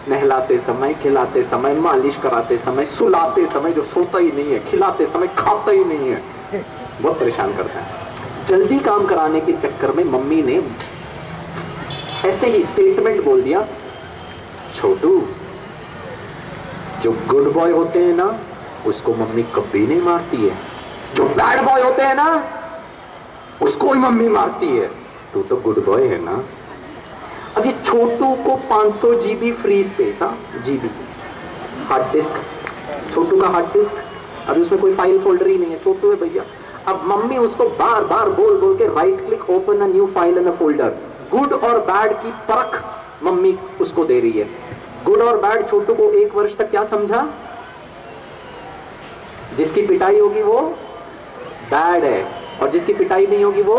नहलाते समय, खिलाते समय, मालिश कराते समय, सुलाते समय, जो सोता ही नहीं है, खिलाते समय खाता ही नहीं है, बहुत परेशान करता है। जल्दी काम कराने के चक्कर में मम्मी ने ऐसे ही स्टेटमेंट बोल दिया, छोटू जो गुड बॉय होते हैं ना उसको मम्मी कभी नहीं मारती है, जो बैड बॉय होते हैं ना उसको ही मम्मी मारती है, तू तो गुड बॉय है ना। अब ये छोटू को 500 GB free space, GB hard disk, Chhotu का हार्ड डिस्क, अभी उसमें कोई फाइल फोल्डर ही नहीं है, छोटू है भैया। अब मम्मी उसको बार बार बोल बोल के right click, open a new file in a folder, good और बैड की परख मम्मी उसको दे रही है। गुड और बैड छोटू को 1 वर्ष तक क्या समझा? जिसकी पिटाई होगी वो बैड है और जिसकी पिटाई नहीं होगी वो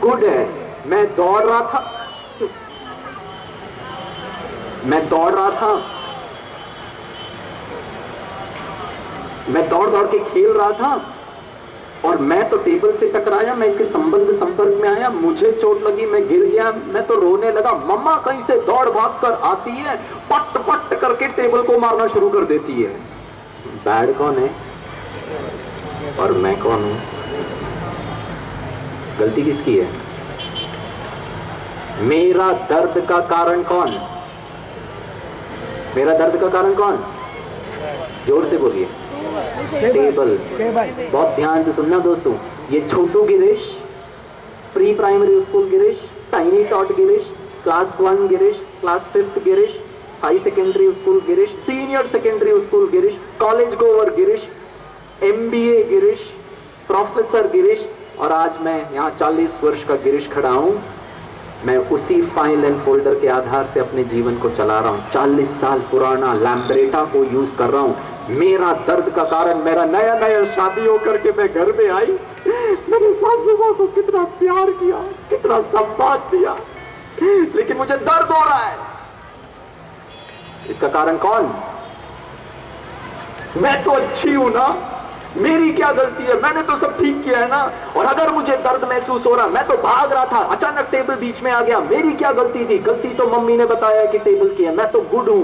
गुड है। मैं दौड़ रहा था मैं दौड़ दौड़ के खेल रहा था और मैं तो टेबल से टकराया, मैं इसके संपर्क में आया, मुझे चोट लगी, मैं गिर गया, मैं तो रोने लगा। मम्मा कहीं से दौड़ भाग कर आती है, पट पट करके टेबल को मारना शुरू कर देती है। बैड कौन है और मैं कौन हूं? गलती किसकी है? मेरा दर्द का कारण कौन? मेरा दर्द का कारण कौन? जोर से बोलिए। टेबल। बहुत ध्यान से सुनना दोस्तों, ये Chhotu Girish, pre primary school Girish, tiny tot Girish, class 1 Girish, class 5th Girish, high secondary school Girish, senior secondary school Girish, college goer Girish, MBA Girish, professor Girish, और आज मैं यहाँ 40 वर्ष का गिरीश खड़ा हूँ। मैं उसी फाइल एंड फोल्डर के आधार से अपने जीवन को चला रहा हूँ। 40 साल पुराना लैम्ब्रेटा को यूज कर रहा हूँ। मेरा दर्द का कारण, मेरा नया नया शादी होकर के मैं घर में आई, मेरे सासू माँ को कितना प्यार किया, कितना सम्मान दिया, लेकिन मुझे दर्द हो रहा है। इसका कारण कौन? मैं तो अच्छी हूं ना, मेरी क्या गलती है? मैंने तो सब ठीक किया है ना। और अगर मुझे दर्द महसूस हो रहा, मैं तो भाग रहा था, अचानक टेबल बीच में आ गया, मेरी क्या गलती थी? गलती तो मम्मी ने बताया कि टेबल की है, मैं तो गुड हूं।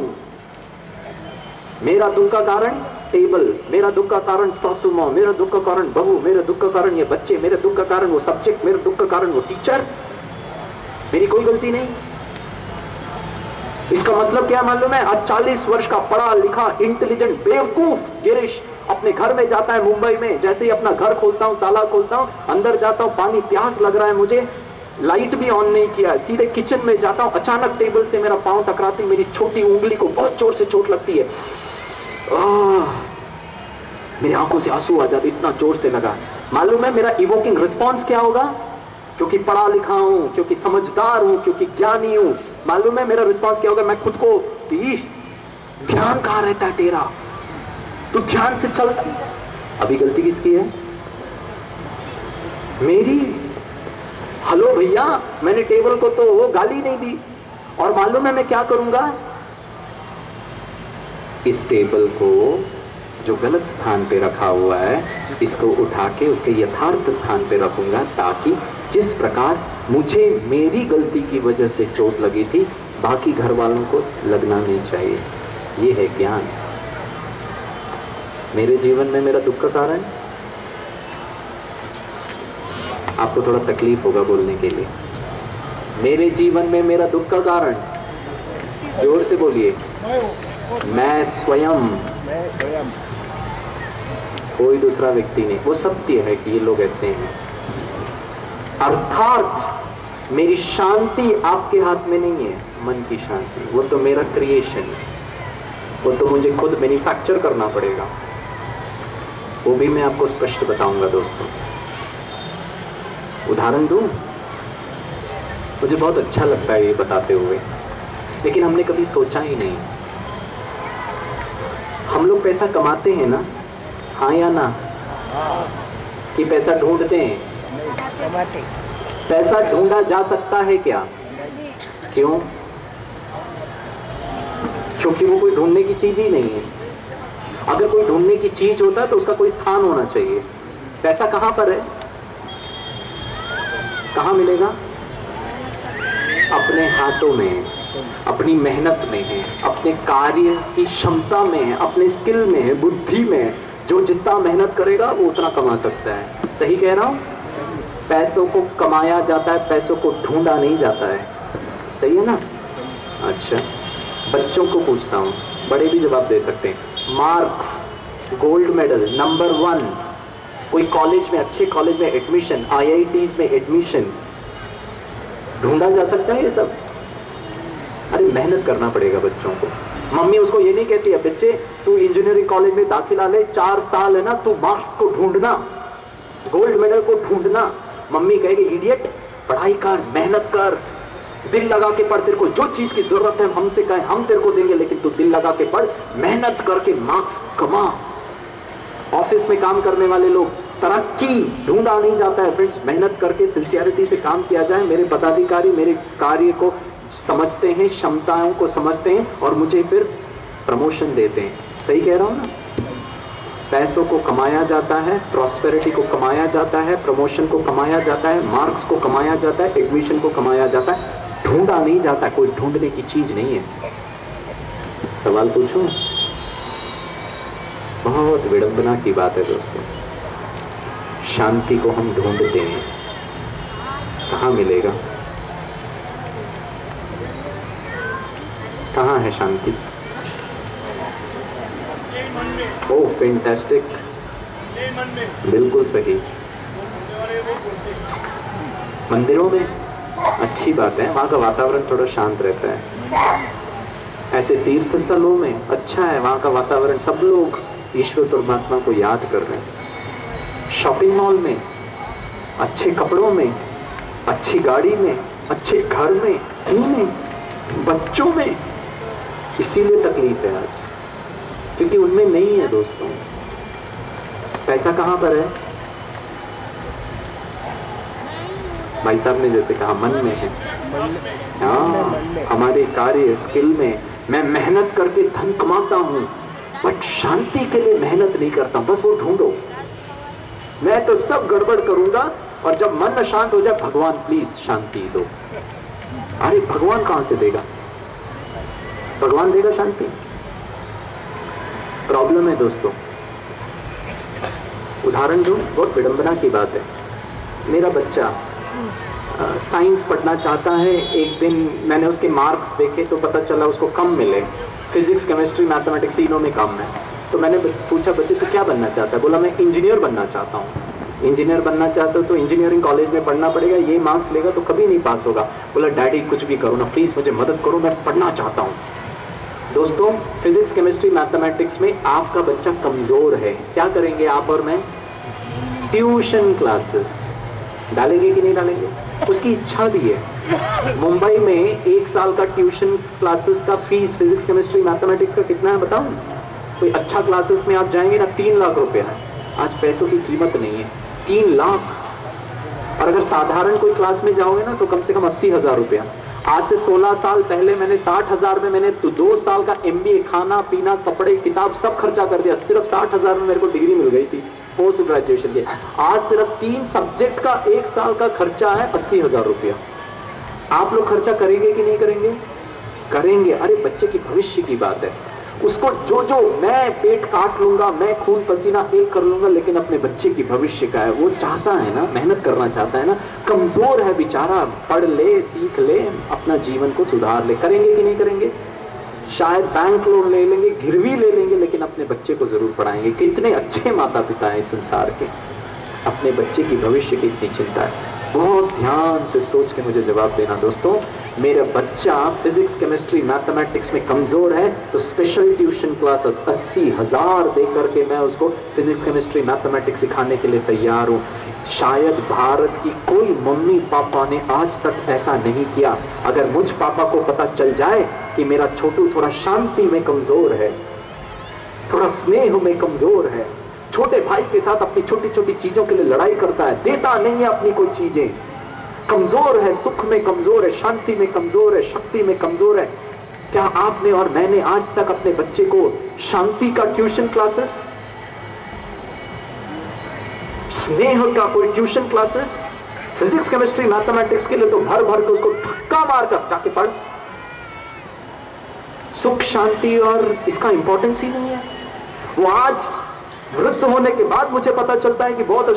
मेरा दुख का कारण टेबल, मेरा दुख का कारण सासू माँ, मेरा दुख का कारण बहू, मेरा दुख का कारण ये बच्चे, मेरे दुख का कारण वो सब्जेक्ट, मेरे दुख का कारण वो टीचर। मेरी कोई गलती नहीं। इसका मतलब क्या मालूम है? आज 40 वर्ष का पढ़ा लिखा इंटेलिजेंट बेवकूफ गिरीश अपने घर में जाता है मुंबई में, जैसे ही अपना घर खोलता हूं, ताला खोलता हूं, अंदर जाता हूं, पानी प्यास लग रहा है मुझे, लाइट भी ऑन नहीं किया, सीधे किचन में जाता हूं, अचानक टेबल से मेरा पांव टकराती, मेरी छोटी उंगली को बहुत जोर से चोट लगती है। मेरी आंखों से आंसू आ जाते, इतना जोर से लगा। मालूम है मेरा इवोकिंग रिस्पॉन्स क्या होगा? क्योंकि पढ़ा लिखा हूं, क्योंकि समझदार हूं, क्योंकि ज्ञानी हूं, मालूम है मेरा रिस्पॉन्स क्या होगा? मैं खुद को, ध्यान कहां रहता है तेरा, तू ध्यान से चल। अभी गलती किसकी है? मेरी। हेलो भैया, मैंने टेबल को तो वो गाली नहीं दी, और मालूम है मैं क्या करूंगा? इस टेबल को जो गलत स्थान पे रखा हुआ है, इसको उठा के उसके यथार्थ स्थान पे रखूंगा, ताकि जिस प्रकार मुझे मेरी गलती की वजह से चोट लगी थी, बाकी घर वालों को लगना नहीं चाहिए। ये है ज्ञान। मेरे जीवन में मेरा दुख का कारण, आपको थोड़ा तकलीफ होगा बोलने के लिए, मेरे जीवन में मेरा दुख का कारण, जोर से बोलिए, मैं स्वयं, कोई दूसरा व्यक्ति नहीं। वो सत्य है कि ये लोग ऐसे हैं, अर्थात मेरी शांति आपके हाथ में नहीं है, मन की शांति, वो तो मेरा क्रिएशन है, वो तो मुझे खुद मैन्युफैक्चर करना पड़ेगा। वो भी मैं आपको स्पष्ट बताऊंगा दोस्तों। उदाहरण दूं, मुझे बहुत अच्छा लगता है ये बताते हुए, लेकिन हमने कभी सोचा ही नहीं। हम लोग पैसा कमाते हैं ना, हाँ या ना, कि पैसा ढूंढते हैं? कमाते पैसा ढूंढा जा सकता है क्या? क्यों? क्योंकि वो कोई ढूंढने की चीज ही नहीं है। अगर कोई ढूंढने की चीज होता तो उसका कोई स्थान होना चाहिए। पैसा कहां पर है? कहां मिलेगा? अपने हाथों में है, अपनी मेहनत में है, अपने कार्य की क्षमता में है, अपने स्किल में है, बुद्धि में है। जो जितना मेहनत करेगा वो उतना कमा सकता है। सही कह रहा हूं? पैसों को कमाया जाता है, पैसों को ढूंढा नहीं जाता है। सही है ना? अच्छा, बच्चों को पूछता हूं, बड़े भी जवाब दे सकते हैं। मार्क्स, गोल्ड मेडल, नंबर 1, कोई कॉलेज में, अच्छे कॉलेज में एडमिशन, IITs में एडमिशन, ढूंढा जा सकता है ये सब? अरे मेहनत करना पड़ेगा बच्चों को। मम्मी उसको ये नहीं कहती है, बच्चे तू इंजीनियरिंग कॉलेज में दाखिला ले, 4 साल है ना, तू मार्क्स को ढूंढना, गोल्ड मेडल को ढूंढना। मम्मी कहेगी इडियट, पढ़ाई कर, मेहनत कर, दिल लगा के पढ़, तेरे को जो चीज की जरूरत है हमसे कहे, हम तेरे को देंगे, लेकिन तू दिल लगा के पढ़, मेहनत करके मार्क्स कमा। ऑफिस में काम करने वाले लोग, तरक्की ढूंढा नहीं जाता है फ्रेंड्स, मेहनत करके सिंसियरिटी से काम किया जाए। मेरे पदाधिकारी मेरे कार्य को समझते हैं, क्षमताओं को समझते हैं और मुझे फिर प्रमोशन देते हैं। सही कह रहा हूं ना? पैसों को कमाया जाता है, प्रॉस्पेरिटी को कमाया जाता है, प्रमोशन को कमाया जाता है, मार्क्स को कमाया जाता है, एडमिशन को कमाया जाता है, ढूंढा नहीं जाता। कोई ढूंढने की चीज नहीं है। सवाल पूछूं? बहुत विडंबना की बात है दोस्तों। शांति को हम ढूंढते हैं, कहां मिलेगा? कहां है शांति? ओह फैंटास्टिक, बिल्कुल सही, मंदिरों में। अच्छी बात है, वहां का वातावरण थोड़ा शांत रहता है। ऐसे तीर्थ स्थलों में अच्छा है, वहां का वातावरण, सब लोग ईश्वर परमात्मा को याद कर रहे हैं। शॉपिंग मॉल में, अच्छे कपड़ों में, अच्छी गाड़ी में, अच्छे घर में, में, बच्चों में। इसीलिए तकलीफ है आज, क्योंकि उनमें नहीं है दोस्तों। पैसा कहां पर है? भाई साहब ने जैसे कहा, मन में है। हाँ, हमारे कार्य स्किल में। मैं मेहनत करके धन कमाता हूं, बट शांति के लिए मेहनत नहीं करता, बस वो ढूंढो। मैं तो सब गड़बड़ करूंगा और जब मन अशांत हो जाए, भगवान प्लीज शांति दो। अरे भगवान कहां से देगा? भगवान देगा शांति? प्रॉब्लम है दोस्तों। उदाहरण दूं, बहुत विडंबना की बात है। मेरा बच्चा साइंस पढ़ना चाहता है। एक दिन मैंने उसके मार्क्स देखे तो पता चला उसको कम मिले, फिजिक्स, केमिस्ट्री, मैथमेटिक्स तीनों में कम है। तो मैंने पूछा, बच्चे तो क्या बनना चाहता है? बोला मैं इंजीनियर बनना चाहता हूँ। इंजीनियर बनना चाहते हो तो इंजीनियरिंग कॉलेज में पढ़ना पड़ेगा, ये मार्क्स लेगा तो कभी नहीं पास होगा। बोला डैडी कुछ भी करो ना, प्लीज मुझे मदद करो, मैं पढ़ना चाहता हूँ। दोस्तों, फिजिक्स, केमिस्ट्री, मैथमेटिक्स में आपका बच्चा कमजोर है, क्या करेंगे आप और मैं? ट्यूशन क्लासेस डालेंगे कि नहीं डालेंगे? उसकी इच्छा भी है। मुंबई में 1 साल का ट्यूशन क्लासेस का फीस फिजिक्स, केमिस्ट्री, मैथमेटिक्स का कितना है बताऊं? कोई अच्छा क्लासेस में आप जाएंगे ना, 3 लाख रुपए है। आज पैसों की कीमत नहीं है, 3 लाख। और अगर साधारण कोई क्लास में जाओगे ना तो कम से कम 80,000 रुपया। आज से 16 साल पहले मैंने 60,000 में मैंने 2 साल का MBA, खाना पीना, कपड़े, किताब सब खर्चा कर दिया। सिर्फ 60,000 में मेरे को डिग्री मिल गई थी पोस्ट ग्रेजुएशन के। आज सिर्फ 3 सब्जेक्ट का 1 साल का खर्चा है 80,000 रुपया। आप लोग खर्चा करेंगे कि नहीं करेंगे? करेंगे। अरे बच्चे की भविष्य की बात है, उसको जो मैं पेट काट लूंगा, मैं खून पसीना एक कर लूंगा, लेकिन अपने बच्चे की भविष्य का है, वो चाहता है ना, मेहनत करना चाहता है ना। कमजोर है बेचारा, पढ़ ले, सीख ले, अपना जीवन को सुधार ले। करेंगे कि नहीं करेंगे? शायद बैंक लोन ले लेंगे, गिरवी ले लेंगे, लेकिन अपने बच्चे को जरूर पढ़ाएंगे। कितने अच्छे माता पिता हैं इस संसार के, अपने बच्चे की भविष्य की इतनी चिंता है। बहुत ध्यान से सोच के मुझे जवाब देना दोस्तों। मेरा बच्चा फिजिक्स केमिस्ट्री मैथमेटिक्स में कमजोर है तो स्पेशल ट्यूशन क्लासेस 80,000 दे करके मैं उसको फिजिक्स केमिस्ट्री मैथमेटिक्स सिखाने के लिए तैयार हूँ। शायद भारत की कोई मम्मी पापा ने आज तक ऐसा नहीं किया। अगर मुझ पापा को पता चल जाए कि मेरा छोटू थोड़ा शांति में कमजोर है, थोड़ा स्नेह में कमजोर है, छोटे भाई के साथ अपनी छोटी छोटी चीजों के लिए लड़ाई करता है, देता नहीं है अपनी कोई चीजें, कमजोर है, सुख में कमजोर है, शांति में कमजोर है, शक्ति में कमजोर है, क्या आपने और मैंने आज तक अपने बच्चे को शांति का ट्यूशन क्लासेस, स्नेह का कोई tuition classes, physics chemistry mathematics के लिए तो भर भर के उसको धक्का मारकर जाके पढ़। सुख शांति और इसका इंपॉर्टेंस ही नहीं है। वो आज वृद्ध होने के बाद मुझे पता चलता है कि बहुत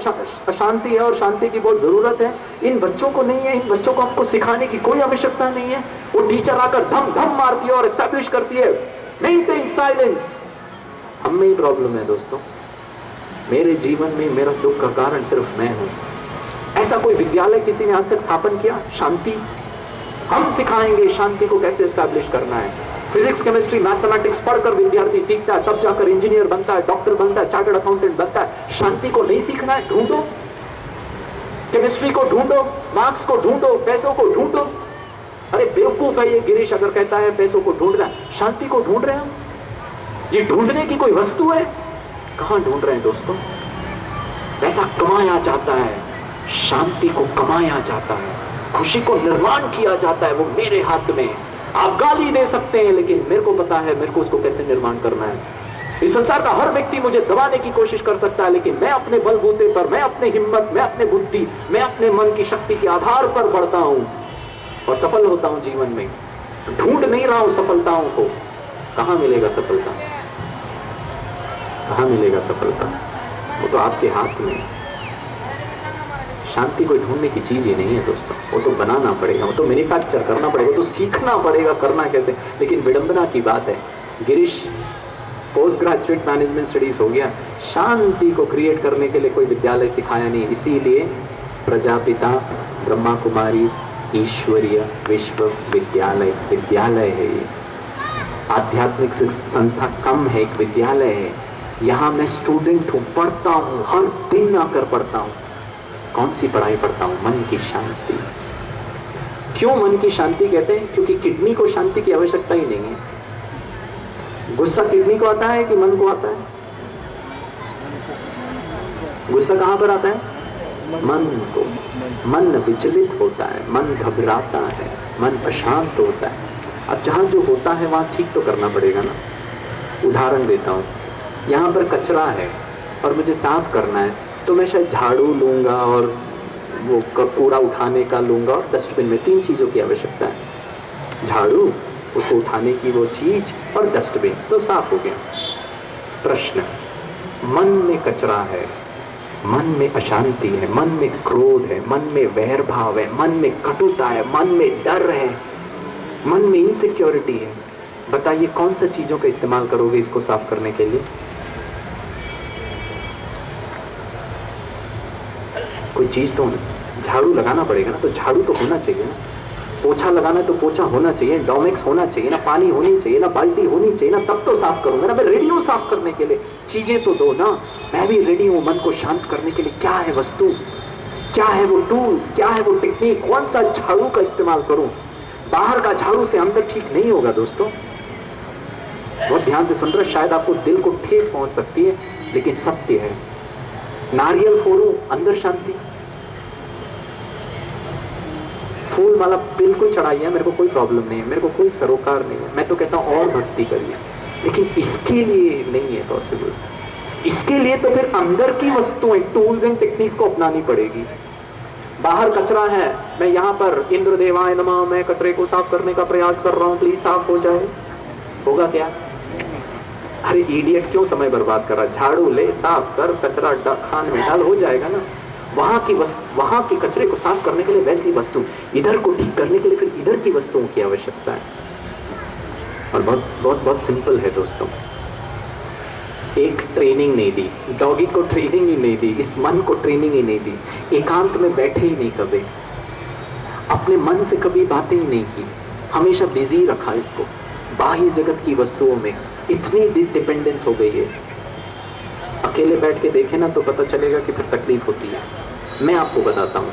अशांति है और शांति की बहुत जरूरत है। इन बच्चों को नहीं है, इन बच्चों को आपको सिखाने की कोई आवश्यकता नहीं है। वो टीचर आकर धम धम मारती है और एस्टैब्लिश करती है मेंटेन साइलेंस। हम में ही प्रॉब्लम है दोस्तों। मेरे जीवन में मेरा दुख का कारण सिर्फ मैं हूं। ऐसा कोई विद्यालय किसी ने आज तक स्थापन किया? शांति हम सिखाएंगे, शांति को कैसे एस्टैब्लिश करना है। फिजिक्स केमिस्ट्री मैथमेटिक्स पढ़कर विद्यार्थी सीखता है, तब जाकर इंजीनियर बनता है, डॉक्टर बनता है, चार्टर्ड अकाउंटेंट बनता है। शांति को नहीं सीखना है? ढूंढो, केमिस्ट्री को ढूंढो, मार्क्स को ढूंढो, पैसों को ढूंढो। अरे बेवकूफ है ये गिरीश अगर कहता है पैसों को ढूंढना है। शांति को ढूंढ रहे हैं हम? ये ढूंढने की कोई वस्तु है? कहां ढूंढ रहे हैं दोस्तों? पैसा कमाया जाता है, शांति को कमाया जाता है, खुशी को निर्माण किया जाता है, वो मेरे हाथ में। आप गाली दे सकते हैं लेकिन मेरे को पता है मेरे को उसको कैसे निर्माण करना है। इस संसार का हर व्यक्ति मुझे दबाने की कोशिश कर सकता है लेकिन मैं अपने बलबूते पर, मैं अपने हिम्मत, मैं अपने बुद्धि, मैं अपने मन की शक्ति के आधार पर बढ़ता हूं और सफल होता हूं जीवन में। ढूंढ नहीं रहा हूं सफलताओं को। कहां मिलेगा सफलता? कहां मिलेगा सफलता? वो तो आपके हाथ में है। शांति कोई ढूंढने की चीज ही नहीं है दोस्तों, वो तो बनाना पड़ेगा, वो तो मैन्युफैक्चर करना पड़ेगा, वो तो सीखना पड़ेगा करना कैसे। लेकिन विडंबना की बात है, Girish post graduate management studies हो गया, शांति को क्रिएट करने के लिए कोई विद्यालय सिखाया नहीं। इसीलिए प्रजापिता ब्रह्मा कुमारी ईश्वरीय विश्वविद्यालय विद्यालय है ये। आध्यात्मिक संस्था कम है, एक विद्यालय है। यहाँ मैं स्टूडेंट हूँ, पढ़ता हूँ, हर दिन आकर पढ़ता हूँ। कौन सी पढ़ाई पढ़ता हूं? मन की शांति। क्यों मन की शांति कहते हैं? क्योंकि किडनी को शांति की आवश्यकता ही नहीं है। गुस्सा किडनी को आता है कि मन को आता है? गुस्सा कहां पर आता है? मन को। मन विचलित होता है, मन घबराता है, मन अशांत होता है। अब जहां जो होता है वहां ठीक तो करना पड़ेगा ना। उदाहरण देता हूं, यहां पर कचरा है और मुझे साफ करना है तो मैं शायद झाड़ू लूंगा और वो कूड़ा उठाने का लूंगा और डस्टबिन में। 3 चीजों की आवश्यकता है, झाड़ू, उसको उठाने की वो चीज और डस्टबिन, तो साफ हो गया। प्रश्न, मन में कचरा है, मन में अशांति है, मन में क्रोध है, मन में वैर भाव है, मन में कटुता है, मन में डर है, मन में इनसिक्योरिटी है। बताइए कौन सा चीजों का इस्तेमाल करोगे इसको साफ करने के लिए? कोई चीज तो झाड़ू लगाना पड़ेगा ना, तो झाड़ू तो होना चाहिए ना। पोछा लगाना है तो पोछा होना चाहिए, डोमेक्स होना चाहिए ना, पानी होनी चाहिए ना, बाल्टी होनी चाहिए ना, तब तो साफ करूंगा ना। मैं रेडी हूं साफ करने के लिए, चीजें तो दो ना। मैं भी रेडी हूं मन को शांत करने के लिए। क्या है वस्तु, क्या है वो टूल्स, क्या है वो टेक्निक, कौन सा झाड़ू का इस्तेमाल करूं? बाहर का झाड़ू से अंदर ठीक नहीं होगा दोस्तों। बहुत ध्यान से सुन रहे, शायद आपको दिल को ठेस पहुंच सकती है लेकिन सत्य है। नारियल फोड़ू, अंदर शांति। फूल माला बिल्कुल चढ़ाइए, मेरे को कोई प्रॉब्लम नहीं है, मेरे को कोई सरोकार नहीं है। मैं तो कहता हूं और भक्ति करिए, लेकिन इसके लिए नहीं है पॉसिबल। इसके लिए तो फिर अंदर की वस्तुएं, टूल्स एंड टेक्निक्स को अपनानी पड़ेगी। बाहर कचरा है, मैं यहाँ पर इंद्र देवाय नमः, मैं कचरे को साफ करने का प्रयास कर रहा हूँ, प्लीज साफ हो जाए। होगा क्या? अरे इडियट, क्यों समय बर्बाद कर रहा है? झाड़ू ले, साफ कर, कचरा खान में डाल, हो जाएगा ना। वहां की कचरे को साफ करने के लिए वैसी वस्तु, इधर को ठीक करने के लिए फिर इधर की वस्तुओं की आवश्यकता है। और बहुत बहुत बहुत सिंपल है दोस्तों। एक ट्रेनिंग नहीं दी, डॉगी को ट्रेनिंग ही नहीं दी, इस मन को ट्रेनिंग ही नहीं दी, एकांत में बैठे ही नहीं कभी। अपने मन से कभी बातें ही नहीं की, हमेशा बिजी रखा इसको, बाह्य जगत की वस्तुओं में इतनी डिपेंडेंस हो गई है। अकेले बैठ के देखें ना तो पता चलेगा कि फिर तकलीफ होती है। मैं आपको बताता हूँ,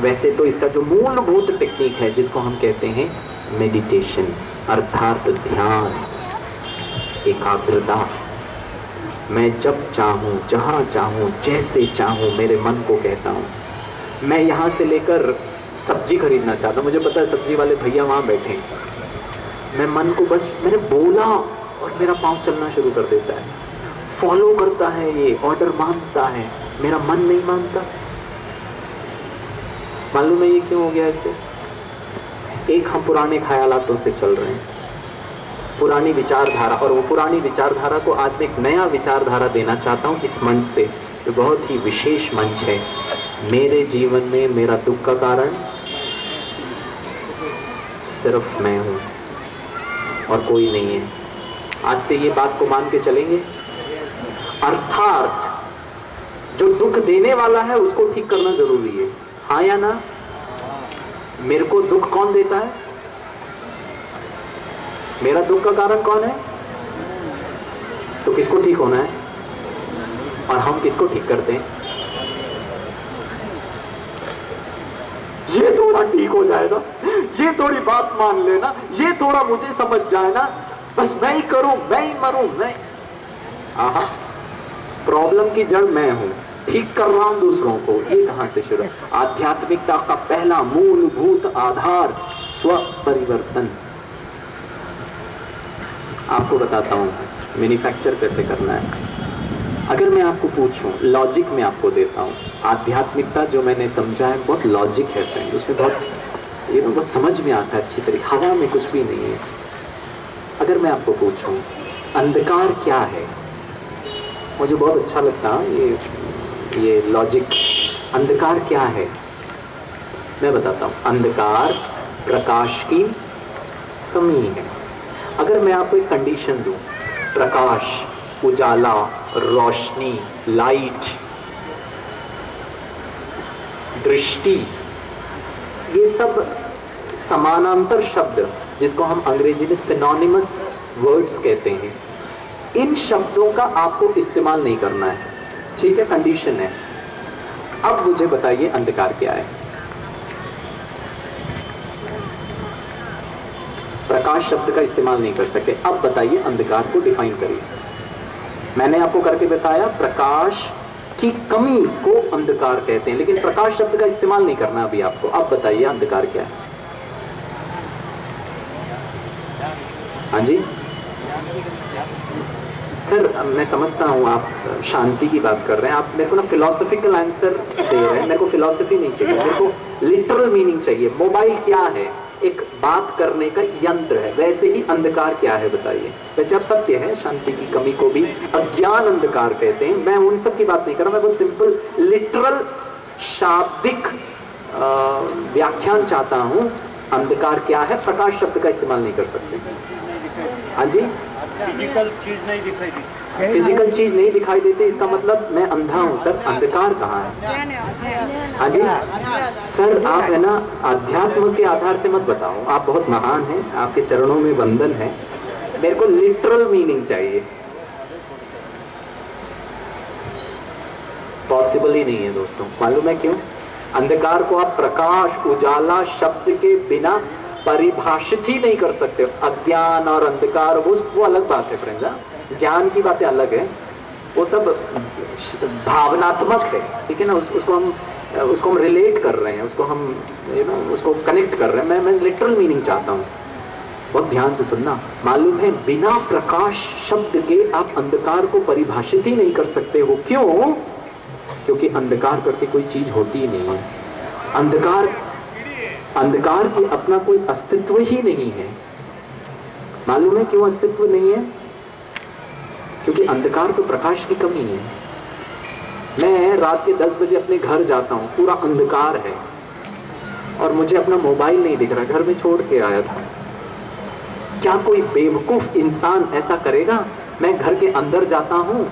वैसे तो इसका जो मूलभूत टेक्निक है जिसको हम कहते हैं मेडिटेशन, अर्थात ध्यान, एकाग्रता। मैं जब चाहूँ, जहाँ चाहूँ, जैसे चाहूँ मेरे मन को कहता हूँ। मैं यहाँ से लेकर सब्जी खरीदना चाहता हूँ, मुझे पता है सब्जी वाले भैया वहाँ बैठे हैं, मैं मन को बस मैंने बोला और मेरा पाँव चलना शुरू कर देता है, फॉलो करता है, ये ऑर्डर मानता है, मेरा मन नहीं मानता। मालूम है ये क्यों हो गया ऐसे? एक हम पुराने ख्यालातों से चल रहे हैं, पुरानी विचारधारा, और वो पुरानी विचारधारा को आज मैं एक नया विचारधारा देना चाहता हूँ इस मंच से, जो बहुत ही विशेष मंच है। मेरे जीवन में मेरा दुख का कारण सिर्फ मैं हूँ और कोई नहीं है। आज से ये बात को मान के चलेंगे, अर्थात जो दुख देने वाला है उसको ठीक करना जरूरी है, हाँ या ना? मेरे को दुख कौन देता है? मेरा दुख का कारण कौन है? तो किसको ठीक होना है? और हम किसको ठीक करते हैं? ये थोड़ा ठीक हो जाएगा, ये थोड़ी बात मान लेना, ये थोड़ा मुझे समझ जाए ना, बस मैं ही करूं, मैं ही मरूं, मैं। आहा, प्रॉब्लम की जड़ मैं हूं, ठीक कर रहा हूं दूसरों को। ये कहां से शुरू? आध्यात्मिकता का पहला मूलभूत आधार स्व परिवर्तन। आपको बताता हूं मैन्युफैक्चर कैसे करना है। अगर मैं आपको पूछूं, लॉजिक में आपको देता हूं, आध्यात्मिकता जो मैंने समझा है बहुत लॉजिक है फ्रेंड, उसमें बहुत बहुत समझ में आता है अच्छी तरीके, हवा में कुछ भी नहीं है। अगर मैं आपको पूछूं अंधकार क्या है, मुझे बहुत अच्छा लगता है ये लॉजिक। अंधकार क्या है? मैं बताता हूं, अंधकार प्रकाश की कमी है। अगर मैं आपको एक कंडीशन दूं, प्रकाश, उजाला, रोशनी, लाइट, दृष्टि, ये सब समानांतर शब्द जिसको हम अंग्रेजी में सिनोनिमस वर्ड्स कहते हैं, इन शब्दों का आपको इस्तेमाल नहीं करना है, ठीक है? कंडीशन है। अब मुझे बताइए अंधकार क्या है? प्रकाश शब्द का इस्तेमाल नहीं कर सकते, अब बताइए अंधकार को डिफाइन करिए। मैंने आपको करके बताया प्रकाश की कमी को अंधकार कहते हैं, लेकिन प्रकाश शब्द का इस्तेमाल नहीं करना अभी आपको। अब बताइए अंधकार क्या है? हाँ जी सर, मैं समझता हूँ आप शांति की बात कर रहे हैं, आप मेरे को ना फिलोसफिकल आंसर दे रहे हैं। मेरे को फिलोसफी नहीं चाहिए, मेरे को लिटरल मीनिंग चाहिए। मोबाइल क्या है? एक बात करने का यंत्र है, वैसे ही अंधकार क्या है बताइए? वैसे आप सत्य है, शांति की कमी को भी अज्ञान अंधकार कहते हैं। मैं उन सब की बात नहीं कर रहा, मैं बहुत सिंपल लिटरल शाब्दिक व्याख्यान चाहता हूं। अंधकार क्या है? प्रकाश शब्द का इस्तेमाल नहीं कर सकते। हाँ जी, फिजिकल चीज नहीं दिखाई देती। फिजिकल चीज नहीं दिखाई देती, इसका मतलब मैं अंधा हूं सर। अंधकार कहाँ है? हाँ जी सर, आप है ना अध्यात्म के आधार से मत बताओ, आप बहुत महान हैं, आपके चरणों में वंदन है। मेरे को लिटरल मीनिंग चाहिए। पॉसिबल ही नहीं है दोस्तों, मालूम है क्यों? अंधकार को आप प्रकाश, उजाला शब्द के बिना परिभाषित ही नहीं कर सकते। अज्ञान और अंधकार वो अलग बात है फ्रेंड्स, ज्ञान की बातें अलग है, वो सब भावनात्मक है, ठीक है ना? उसको हम रिलेट कर रहे हैं, उसको हम उसको कनेक्ट कर रहे हैं। मैं लिटरल मीनिंग चाहता हूँ, बहुत ध्यान से सुनना। मालूम है बिना प्रकाश शब्द के आप अंधकार को परिभाषित ही नहीं कर सकते हो। क्यों? क्योंकि अंधकार करके कोई चीज होती ही नहीं है। अंधकार की अपना कोई अस्तित्व ही नहीं है। मालूम है क्यों अस्तित्व नहीं है? क्योंकि अंधकार तो प्रकाश की कमी है। मैं रात के 10 बजे अपने घर जाता हूँ, पूरा अंधकार है और मुझे अपना मोबाइल नहीं दिख रहा, घर में छोड़ के आया था। क्या कोई बेवकूफ इंसान ऐसा करेगा? मैं घर के अंदर जाता हूँ,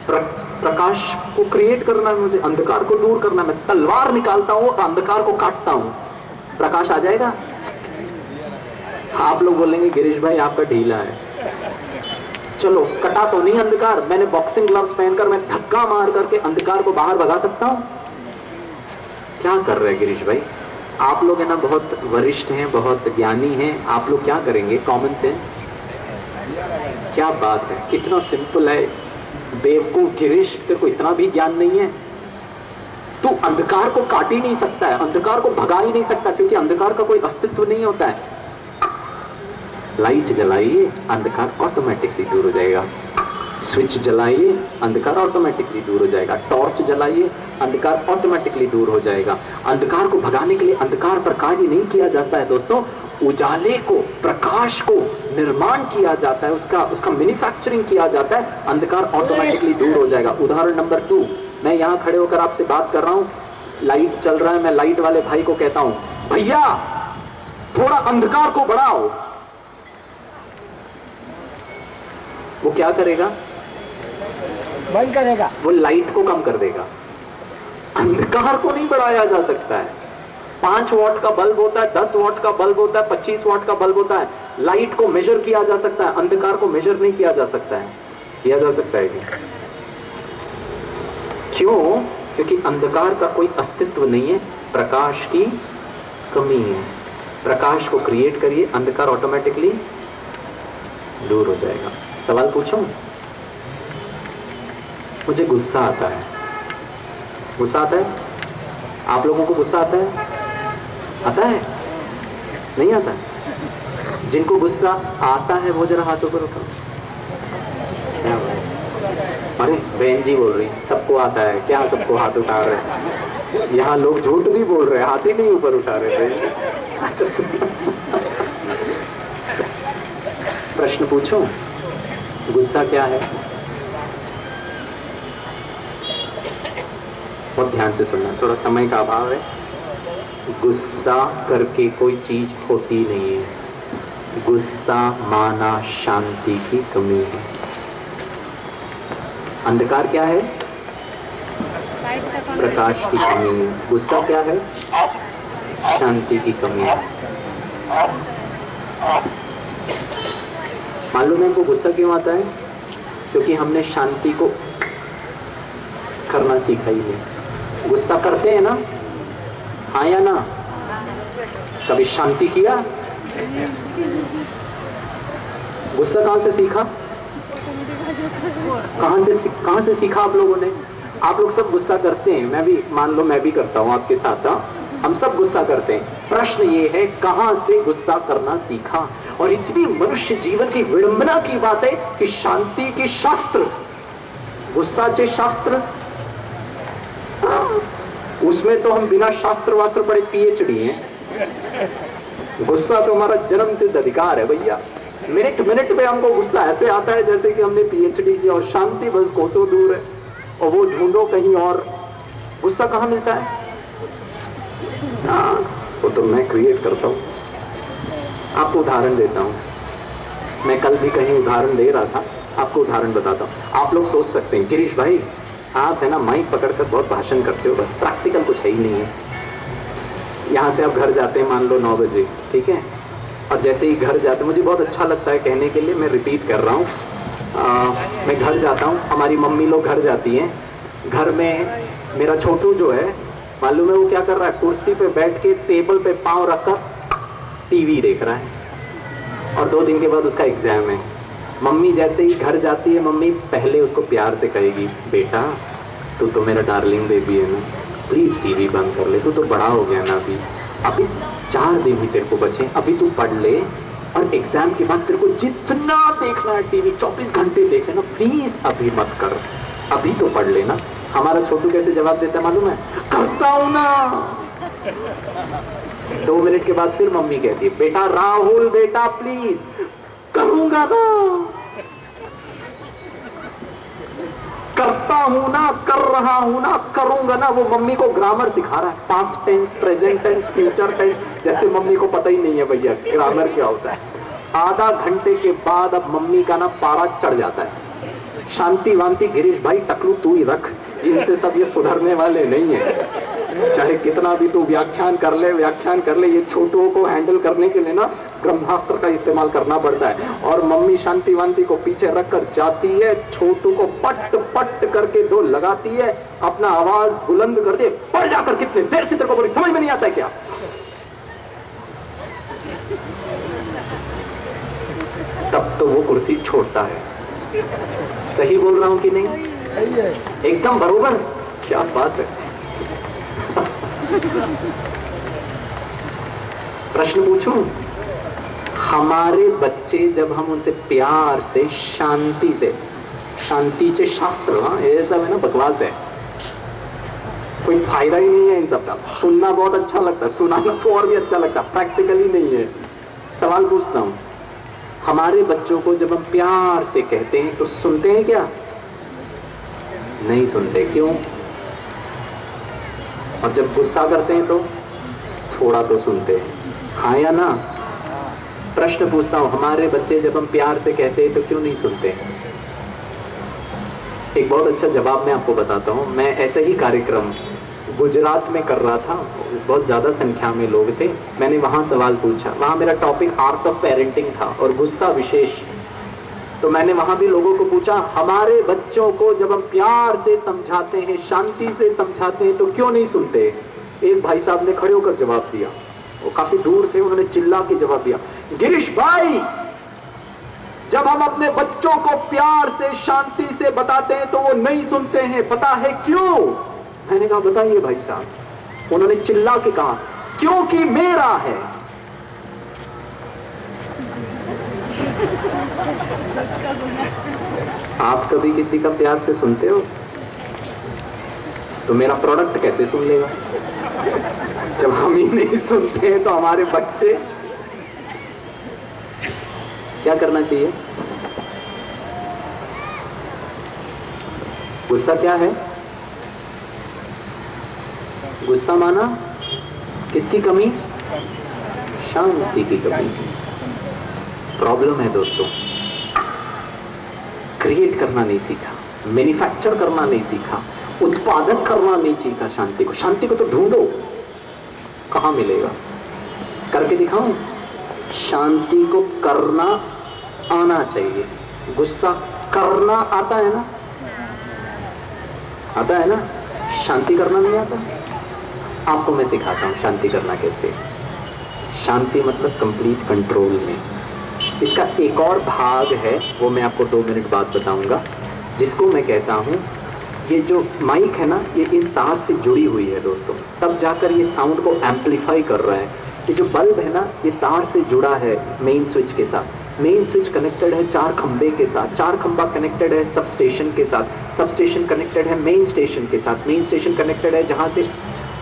प्रकाश को क्रिएट करना है मुझे, अंधकार को दूर करना, मैं तलवार निकालता हूँ और अंधकार को काटता हूँ। प्रकाश आ जाएगा? आप लोग बोलेंगे गिरीश भाई आपका ढीला है। चलो, कटा तो नहीं अंधकार, मैंने बॉक्सिंग ग्लव्स पहनकर मैं धक्का मार करके अंधकार को बाहर भगा सकता हूं। क्या कर रहे हैं गिरीश भाई? आप लोग है ना बहुत वरिष्ठ हैं, बहुत ज्ञानी हैं, आप लोग क्या करेंगे? Common sense. क्या बात है, कितना सिंपल है। बेवकूफ गिरीश, तेरे को इतना भी ज्ञान नहीं है? तू अंधकार को काट ही नहीं सकता है, अंधकार को भगा ही नहीं सकता, क्योंकि अंधकार का कोई अस्तित्व नहीं होता है। लाइट जलाइए, अंधकार ऑटोमेटिकली दूर हो जाएगा। स्विच जलाइए, अंधकार ऑटोमेटिकली दूर हो जाएगा। टॉर्च जलाइए, अंधकार ऑटोमेटिकली दूर हो जाएगा। अंधकार को भगाने के लिए अंधकार पर कार्य नहीं किया जाता है दोस्तों, उजाले को, प्रकाश को निर्माण किया जाता है, उसका मैन्युफैक्चरिंग किया जाता है, अंधकार ऑटोमेटिकली दूर हो जाएगा। उदाहरण नंबर 2, मैं यहां खड़े होकर आपसे बात कर रहा हूं, लाइट चल रहा है, मैं लाइट वाले भाई को कहता हूं भैया थोड़ा अंधकार को बढ़ाओ, वो क्या करेगा? बंद करेगा, वो लाइट को कम कर देगा। अंधकार को नहीं बढ़ाया जा सकता है। 5 वॉट का बल्ब होता है, 10 वॉट का बल्ब होता है, 25 वॉट का बल्ब होता है। लाइट को मेजर किया जा सकता है, अंधकार को मेजर नहीं किया जा सकता है। किया जा सकता है क्यों? क्योंकि अंधकार का कोई अस्तित्व नहीं है, प्रकाश की कमी है। प्रकाश को क्रिएट करिए, अंधकार ऑटोमेटिकली दूर हो जाएगा। सवाल पूछूं? मुझे गुस्सा आता है। गुस्सा आता है? आप लोगों को गुस्सा आता है? आता है? नहीं आता? जिनको गुस्सा आता है वो जरा हाथों पर उठाओ। क्या बात? अरे बहन जी बोल रही सबको आता है, क्या सबको हाथ उठा रहे हैं? यहाँ लोग झूठ भी बोल रहे हैं, हाथ ही नहीं ऊपर उठा रहे थे। अच्छा प्रश्न पूछूं? गुस्सा क्या है? बहुत ध्यान से सुनना, थोड़ा समय का अभाव है। गुस्सा करके कोई चीज होती नहीं है। गुस्सा माना शांति की कमी है। अंधकार क्या है? प्रकाश की कमी है। गुस्सा क्या है? शांति की कमी है। मालूम है हमको गुस्सा क्यों आता है? क्योंकि हमने शांति को करना सीखा ही नहीं। गुस्सा करते हैं ना, हाँ या ना? कभी शांति किया? गुस्सा कहां से सीखा? कहां से सीखा आप लोगों ने? आप लोग सब गुस्सा करते हैं, मैं भी, मान लो मैं भी करता हूं आपके साथ, हम सब गुस्सा करते हैं। प्रश्न ये है कहां से गुस्सा करना सीखा? और इतनी मनुष्य जीवन की विडंबना की बात है कि शांति के शास्त्र, गुस्साचे शास्त्र, उसमें तो हम बिना शास्त्र वास्त्र पढ़े PhD हैं। गुस्सा तो हमारा जन्म सिद्ध अधिकार है भैया। मिनट मिनट पे हमको गुस्सा ऐसे आता है जैसे कि हमने PhD किया, और शांति बस कोसों दूर है, और वो ढूंढो कहीं और। गुस्सा कहाँ मिलता है? वो तो मैं क्रिएट करता हूँ। आपको उदाहरण देता हूँ, मैं कल भी कहीं उदाहरण दे रहा था, आपको उदाहरण बताता हूँ। आप लोग सोच सकते हैं गिरीश भाई आप है ना माइक पकड़कर बहुत भाषण करते हो, बस प्रैक्टिकल कुछ है ही नहीं है। यहाँ से आप घर जाते हैं मान लो 9 बजे, ठीक है, और जैसे ही घर जाते, मुझे बहुत अच्छा लगता है कहने के लिए, मैं रिपीट कर रहा हूँ, मैं घर जाता हूँ, हमारी मम्मी लोग घर जाती हैं, घर में मेरा छोटू जो है मालूम है वो क्या कर रहा है? कुर्सी पे बैठ के टेबल पे पाँव रखकर टीवी देख रहा है, और 2 दिन के बाद उसका एग्जाम है। मम्मी जैसे ही घर जाती है, मम्मी पहले उसको प्यार से कहेगी, बेटा तू तो मेरा डार्लिंग बेबी है ना, प्लीज टीवी बंद कर ले, तू तो बड़ा हो गया ना, अभी 4 दिन ही तेरे को बचे, अभी तू पढ़ ले, और एग्जाम के बाद तेरे को जितना देखना है टीवी 24 घंटे देख लेना, प्लीज अभी मत कर, अभी तो पढ़ लेना। हमारा छोटू कैसे जवाब देता है मालूम है? करता हूं ना। 2 मिनट के बाद फिर मम्मी कहती है, बेटा राहुल बेटा प्लीज, करूंगा ना, करता हूं ना, कर रहा हूं ना, करूंगा ना। वो मम्मी को ग्रामर सिखा रहा है, past tense, present tense, future tense, जैसे मम्मी को पता ही नहीं है भैया ग्रामर क्या होता है। आधा घंटे के बाद अब मम्मी का ना पारा चढ़ जाता है, शांति वांति गिरीश भाई टकलू तू ही रख, इनसे सब ये सुधरने वाले नहीं है। चाहे कितना भी तू व्याख्यान कर ले, ये छोटुओं को हैंडल करने के लिए ना ब्रह्मास्त्र का इस्तेमाल करना पड़ता है। और मम्मी शांति वांति को पीछे रखकर जाती है, छोटू को पट पट करके दो लगाती है, अपना आवाज बुलंद कर दे, पढ़ जाकर, कितने देर से तेरे को बोली, समझ में नहीं आता है क्या? तब तो वो कुर्सी छोड़ता है। सही बोल रहा हूं कि नहीं? एकदम बरोबर। क्या बात है। प्रश्न पूछूं? हमारे बच्चे जब हम उनसे प्यार से, शांति से शास्त्र, हाँ ये सब है ना बकवास है, कोई फायदा ही नहीं है इन सब का। सुनना बहुत अच्छा लगता है, सुनाना तो और भी अच्छा लगता है, प्रैक्टिकली नहीं है। सवाल पूछता हूं, हमारे बच्चों को जब हम प्यार से कहते हैं तो सुनते हैं क्या? नहीं सुनते। क्यों? और जब गुस्सा करते हैं तो थोड़ा तो सुनते हैं, हाँ या ना? प्रश्न पूछता हूं, हमारे बच्चे जब हम प्यार से कहते हैं तो क्यों नहीं सुनते? एक बहुत अच्छा जवाब मैं आपको बताता हूं। मैं ऐसे ही कार्यक्रम गुजरात में कर रहा था, बहुत ज्यादा संख्या में लोग थे। मैंने वहां सवाल पूछा, वहां मेरा टॉपिक आर्ट ऑफ पेरेंटिंग था और गुस्सा विशेष। तो मैंने वहां भी लोगों को पूछा, हमारे बच्चों को जब हम प्यार से समझाते हैं, शांति से समझाते हैं तो क्यों नहीं सुनते? एक भाई साहब ने खड़े होकर जवाब दिया, वो काफी दूर थे, उन्होंने चिल्ला के जवाब दिया, गिरीश भाई, जब हम अपने बच्चों को प्यार से, शांति से बताते हैं तो वो नहीं सुनते हैं, पता है क्यों? मैंने कहा बताइए भाई साहब। उन्होंने चिल्ला के कहा, क्योंकि मेरा है। आप कभी किसी का प्यार से सुनते हो? तो मेरा प्रोडक्ट कैसे सुन लेगा? जब हम ही नहीं सुनते हैं तो हमारे बच्चे। क्या करना चाहिए? गुस्सा क्या है? गुस्सा माना किसकी कमी? शांति की कमी। प्रॉब्लम है दोस्तों, क्रिएट करना नहीं सीखा, मैन्युफैक्चर करना नहीं सीखा, उत्पादन करना नहीं सीखा। शांति को तो ढूंढो, कहां मिलेगा? करके दिखाऊं? शांति को करना आना चाहिए। गुस्सा करना आता है ना? आता है ना? शांति करना नहीं आता? आपको मैं सिखाता हूं शांति करना कैसे। शांति मतलब कंप्लीट कंट्रोल में। इसका एक और भाग है, वो मैं आपको 2 मिनट बाद बताऊंगा, जिसको मैं कहता हूं, ये जो माइक है ना, ये इस तार से जुड़ी हुई है दोस्तों, तब जाकर ये साउंड को एम्पलीफाई कर रहा है। ये जो बल्ब है ना, ये तार से जुड़ा है मेन स्विच के साथ। मेन स्विच कनेक्टेड है 4 खंबे के साथ, 4 खंबा कनेक्टेड है सब स्टेशन के साथ, सब स्टेशन कनेक्टेड है मेन स्टेशन के साथ, मेन स्टेशन कनेक्टेड है जहाँ से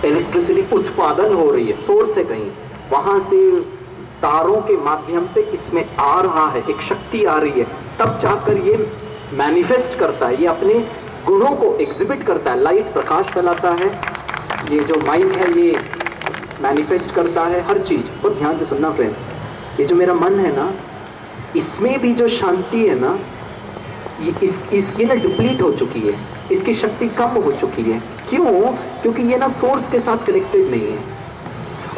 इलेक्ट्रिसिटी उत्पादन हो रही है, सोर्स है कहीं, वहाँ से तारों के माध्यम से इसमें आ रहा है, एक शक्ति आ रही है, तब जाकर ये मैनिफेस्ट करता है, ये अपने गुणों को एग्जिबिट करता है। लाइट प्रकाश फैलाता है, ये जो माइक है ये मैनिफेस्ट करता है हर चीज। बहुत ध्यान से सुनना फ्रेंड्स, ये जो मेरा मन है ना, इसमें भी जो शांति है ना, ये इसकी ना डिप्लीट हो चुकी है, इसकी शक्ति कम हो चुकी है। क्यों? क्योंकि ये ना सोर्स के साथ कनेक्टेड नहीं है।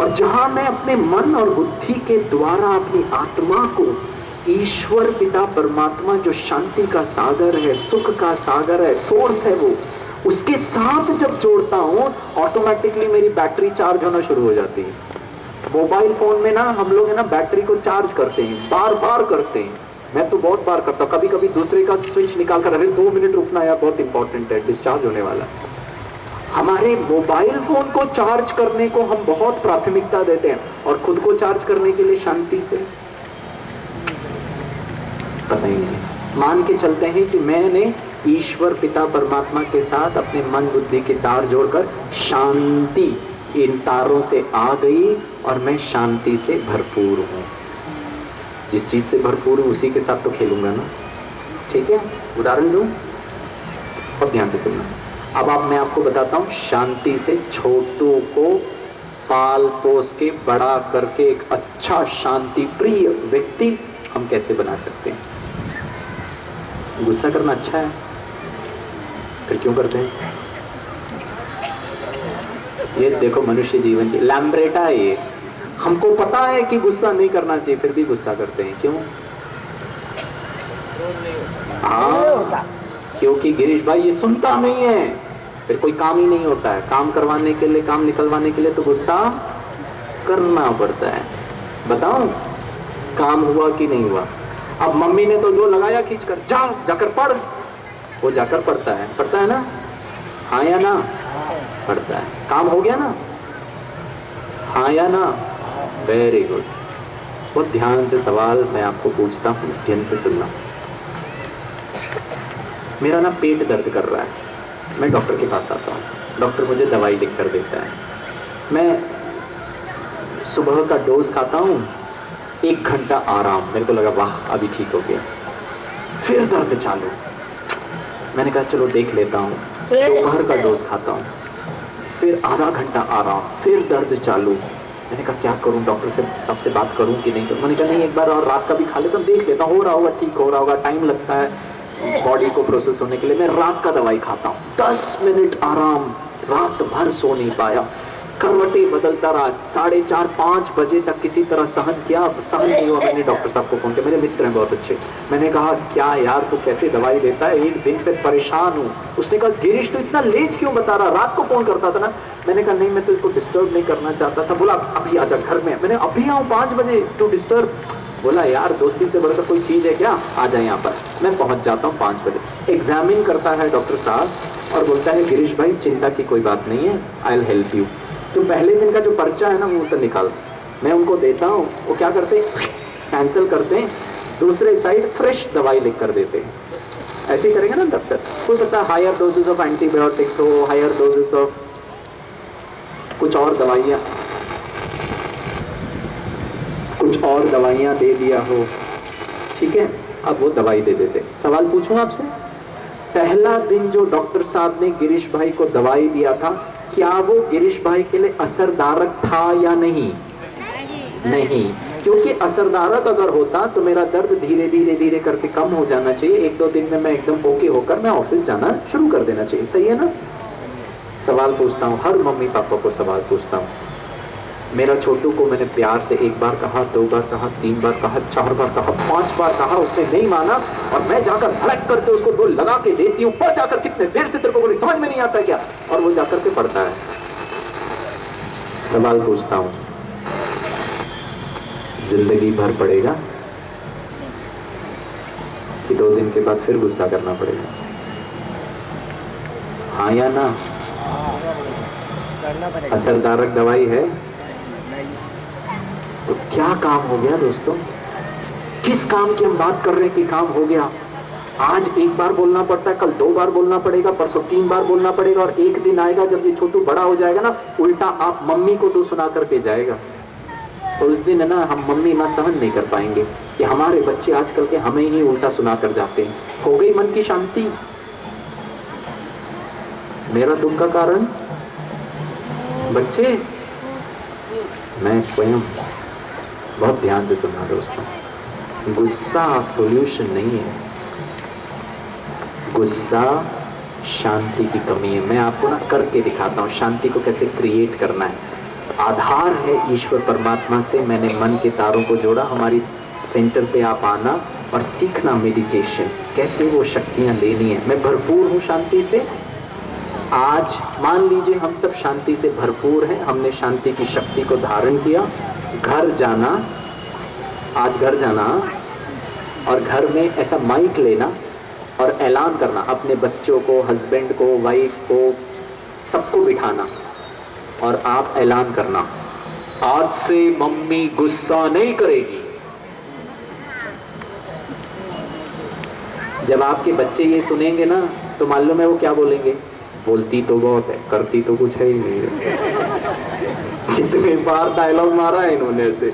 और जहां मैं अपने मन और बुद्धि के द्वारा अपनी आत्मा को ईश्वर पिता परमात्मा जो शांति का सागर है, सुख का सागर है, सोर्स है, वो उसके साथ जब जोड़ता हूं, ऑटोमेटिकली मेरी बैटरी चार्ज होना शुरू हो जाती है। मोबाइल फोन में ना हम लोग है ना बैटरी को चार्ज करते हैं, बार बार करते हैं। मैं तो बहुत बार करता हूँ, कभी कभी दूसरे का स्विच निकाल कर, अरे 2 मिनट रुकना यार, बहुत इंपॉर्टेंट है, डिस्चार्ज होने वाला है। हमारे मोबाइल फोन को चार्ज करने को हम बहुत प्राथमिकता देते हैं, और खुद को चार्ज करने के लिए शांति से पता ही नहीं। मान के चलते हैं कि मैंने ईश्वर पिता परमात्मा के साथ अपने मन बुद्धि के तार जोड़कर शांति इन तारों से आ गई, और मैं शांति से भरपूर हूं। जिस चीज से भरपूर हूं उसी के साथ तो खेलूंगा ना, ठीक है? उदाहरण दूं, अब ध्यान से सुनना। अब मैं आपको बताता हूं, शांति से छोटू को पाल पोस के बड़ा करके एक अच्छा शांति प्रिय व्यक्ति हम कैसे बना सकते हैं। गुस्सा करना अच्छा है, फिर क्यों करते हैं? ये देखो मनुष्य जीवन की लैम्ब्रेटा है ये। हमको पता है कि गुस्सा नहीं करना चाहिए, फिर भी गुस्सा करते हैं। क्यों? हाँ, क्योंकि गिरीश भाई ये सुनता नहीं है, फिर कोई काम ही नहीं होता है। काम करवाने के लिए, काम निकलवाने के लिए तो गुस्सा करना पड़ता है। बताऊं काम हुआ कि नहीं हुआ? अब मम्मी ने तो जो लगाया खींच कर, जाकर पढ़, वो जाकर पढ़ता है ना? हाँ या ना? पढ़ता है। काम हो गया ना? हाँ या ना? Very good. बहुत ध्यान से सवाल मैं आपको पूछता हूँ, ध्यान से सुनना। मेरा ना पेट दर्द कर रहा है, मैं डॉक्टर के पास आता हूँ, डॉक्टर मुझे दवाई लिख कर देता है। मैं सुबह का डोज खाता हूँ, 1 घंटा आराम, मेरे को लगा वाह अभी ठीक हो गया। फिर दर्द चालू, मैंने कहा चलो देख लेता हूँ। दोपहर का डोज खाता हूँ, फिर आधा घंटा आराम, फिर दर्द चालू। मैंने कहा क्या करूं, डॉक्टर से सबसे बात करूं कि नहीं करूं? मैंने कहा नहीं, एक बार और रात का भी खा लेता हूं, देख लेता हूं, हो रहा होगा, ठीक हो रहा होगा, टाइम लगता है बॉडी को प्रोसेस होने के लिए। मैं रात का दवाई खाता हूं, 10 मिनट आराम, रात भर सो नहीं पाया, करवटें बदलता रहा, 4:30-5 बजे तक किसी तरह सहन किया, सहन नहीं हुआ। मैंने डॉक्टर साहब को फोन किया, मेरे मित्र हैं बहुत अच्छे, मैंने कहा क्या यार तू कैसे दवाई देता है, 1 दिन से परेशान हूँ। उसने कहा गिरीश तो इतना लेट क्यों बता रहा, रात को फोन करता था ना। मैंने कहा नहीं, मैं तो इसको डिस्टर्ब नहीं करना चाहता था। बोला अभी आजा घर में। मैंने अभी आऊँ 5 बजे, टू डिस्टर्ब? बोला यार दोस्ती से बढ़कर कोई चीज है क्या, आ जाए यहाँ पर। मैं पहुंच जाता हूँ 5 बजे। एग्जामिन करता है डॉक्टर साहब और बोलता है गिरीश भाई चिंता की कोई बात नहीं है, आई विल हेल्प यू। तो पहले दिन का जो पर्चा है ना वो तो निकाल, मैं उनको देता हूँ, वो क्या करते हैं कैंसिल करते हैं, दूसरे साइड फ्रेश दवाई लिख कर देते हैं। ऐसे ही करेंगे ना डॉक्टर, हो सकता है हायर डोजेस ऑफ एंटीबायोटिक्स हो, हायर डोजेस ऑफ कुछ और दवाइयाँ दे दिया हो, ठीक है। अब वो दवाई दे देते। सवाल पूछूं आपसे, पहला दिन जो डॉक्टर साहब ने गिरीश भाई को दवाई दिया था, क्या वो गिरीश भाई के लिए असरदारक था या नहीं? नहीं, क्योंकि असरदारक अगर होता तो मेरा दर्द धीरे धीरे करके कम हो जाना चाहिए। 1-2 दिन में मैं एकदम ओके होकर मैं ऑफिस जाना शुरू कर देना चाहिए। सही है ना? सवाल पूछता हूँ, हर मम्मी पापा को सवाल पूछता हूँ। मेरा छोटू को मैंने प्यार से 1 बार कहा, 2 बार कहा, 3 बार कहा, 4 बार कहा, 5 बार कहा, उसने नहीं माना और मैं जाकर धड़क करके उसको 2 लगा के देती हूँ, पढ़ जाकर कितने देर से तेरे को बोली समझ में नहीं आता क्या, और वो जाकर के पढ़ता है। सवाल पूछता हूँ, जिंदगी भर पड़ेगा कि 2 दिन के बाद फिर गुस्सा करना पड़ेगा? हाँ या ना? असरदारक दवाई है तो क्या काम हो गया दोस्तों? किस काम की हम बात कर रहे हैं कि काम हो गया? आज 1 बार बोलना पड़ता है, कल 2 बार बोलना पड़ेगा, परसों 3 बार बोलना पड़ेगा, और एक दिन आएगा जब ये छोटू बड़ा हो जाएगा ना, उल्टा आप मम्मी को तो सुना करके जाएगा। और उस दिन है ना, हम मम्मी ना सहन नहीं कर पाएंगे कि हमारे बच्चे आजकल के हमें ही उल्टा सुना कर जाते हैं। हो गई मन की शांति। मेरा दुख का कारण बच्चे, मैं स्वयं। बहुत ध्यान से सुनना दोस्तों, गुस्सा सॉल्यूशन नहीं है, गुस्सा शांति की कमी है। मैं आपको ना करके दिखाता हूँ शांति को कैसे क्रिएट करना है। आधार है ईश्वर परमात्मा से, मैंने मन के तारों को जोड़ा। हमारी सेंटर पे आप आना और सीखना मेडिटेशन, कैसे वो शक्तियाँ लेनी है। मैं भरपूर हूँ शांति से। आज मान लीजिए हम सब शांति से भरपूर हैं, हमने शांति की शक्ति को धारण किया। घर जाना, आज घर जाना और घर में ऐसा माइक लेना और ऐलान करना, अपने बच्चों को, हस्बैंड को, वाइफ को, सबको बिठाना और आप ऐलान करना, आज से मम्मी गुस्सा नहीं करेगी। जब आपके बच्चे ये सुनेंगे ना तो मालूम है वो क्या बोलेंगे, बोलती तो बहुत है, करती तो कुछ है ही नहीं। कितने बार डायलॉग मारा है इन्होंने ऐसे,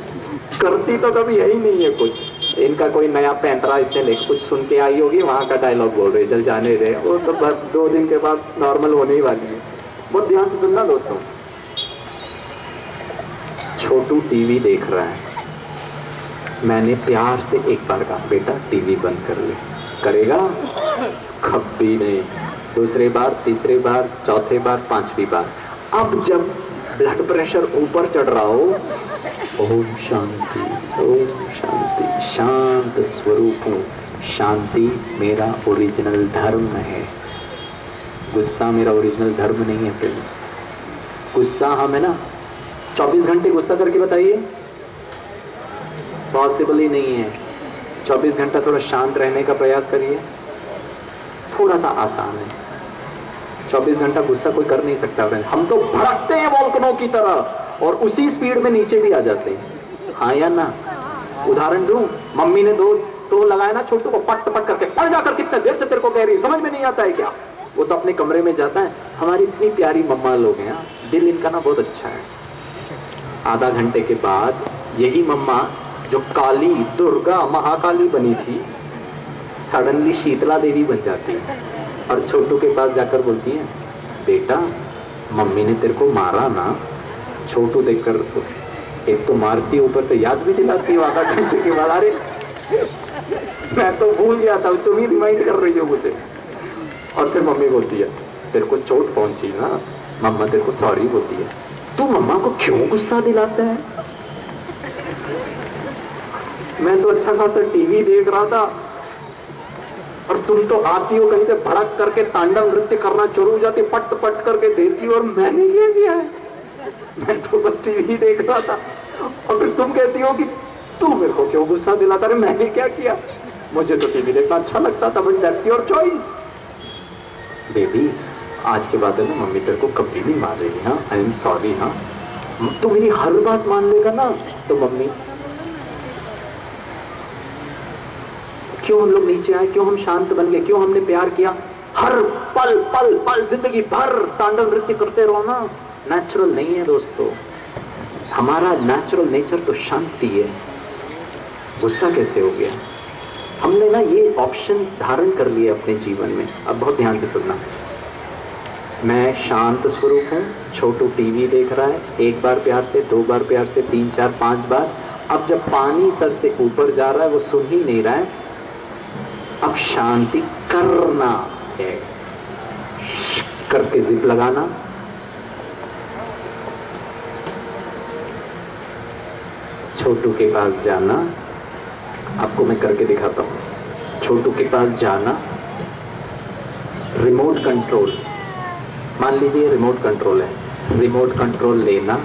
करती तो कभी है ही नहीं है कुछ। इनका कोई नया पैंतरा इसने लेकर कुछ सुन के आई होगी, वहां का डायलॉग बोल रहे, चल जाने दे, वो तो 2 दिन के बाद नॉर्मल होने ही वाली है। बहुत ध्यान से सुनना दोस्तों। छोटू टीवी देख रहा है, मैंने प्यार से 1 बार कहा बेटा टीवी बंद कर ले, करेगा? कभी नहीं। दूसरे बार, तीसरे बार, चौथे बार, 5वीं बार। अब जब ब्लड प्रेशर ऊपर चढ़ रहा हो, ओम शांति, ओम शांति, शांत स्वरूप हूँ, शांति मेरा ओरिजिनल धर्म है। गुस्सा मेरा ओरिजिनल धर्म नहीं है फ्रेंड्स। गुस्सा हम है ना 24 घंटे गुस्सा करके बताइए, पॉसिबल ही नहीं है। 24 घंटा थोड़ा शांत रहने का प्रयास करिए, थोड़ा सा आसान है। 24 घंटा गुस्सा कोई कर नहीं सकता फ्रेंड्स। हम तो भड़कते हैं वोल्कनों की तरह और उसी स्पीड में नीचे भी आ जाते हैं, हाँ या ना? उदाहरण दूं, मम्मी ने दो लगाया ना छोटू को, पट पट करके, पड़ जाकर कितने देर से तेरे को कह रही, समझ में नहीं आता है क्या? वो तो अपने कमरे में जाता है। हमारी इतनी प्यारी मम्मा लोग हैं, दिल इनका ना बहुत अच्छा है। आधा घंटे के बाद यही मम्मा जो काली दुर्गा महाकाली बनी थी, सडनली शीतला देवी बन जाती है और छोटू के पास जाकर बोलती है, बेटा मम्मी ने तेरे को मारा ना। छोटू देखकर एक तो मारती, ऊपर से याद भी दिलाती है आधा घंटे के बाद, अरे मैं तो भूल गया था, तुम ही रिमाइंड कर रही हो मुझे। और फिर मम्मी बोलती है, तेरे को चोट पहुंची ना, मम्मा तेरे को सॉरी बोलती है। तू मम्मा को क्यों गुस्सा दिलाता है? मैं तो अच्छा खासा टीवी देख रहा था और तुम तो आती हो कहीं से भड़क करके तांडव नृत्य करना शुरू हो जाती, पट पट करके देती हो, और मैंने क्या किया है? मैं तो बस टीवी देख रहा था। और फिर तुम कहती हो कि तू मेरे को क्यों गुस्सा दिलाता? अरे मैंने क्या किया? मुझे तो टीवी देखना अच्छा लगता था, but that's your choice. Baby आज के बाद है ना मम्मी तेरे को कभी नहीं मार रही, हाँ, आई एम सॉरी। हाँ, तू मेरी हर बात मान लेगा ना? तो मम्मी क्यों हम लोग नीचे आए, क्यों हम शांत बन गए, क्यों हमने प्यार किया? हर पल पल पल जिंदगी भर तांडव नृत्य करते रहो ना, नेचुरल नहीं है दोस्तों। हमारा नेचुरल नेचर तो शांति है। गुस्सा कैसे हो गया? हमने ना ये ऑप्शंस धारण कर लिए अपने जीवन में। अब बहुत ध्यान से सुनना, मैं शांत स्वरूप हूँ, छोटू टीवी देख रहा है, एक बार प्यार से, 2 बार प्यार से, 3 4 5 बार। अब जब पानी सर से ऊपर जा रहा है, वो सुन ही नहीं रहा है, अब शांति करना है, करके जिप लगाना, छोटू के पास जाना। आपको मैं करके दिखाता हूँ। छोटू के पास जाना, रिमोट कंट्रोल, मान लीजिए रिमोट कंट्रोल है, रिमोट कंट्रोल लेना,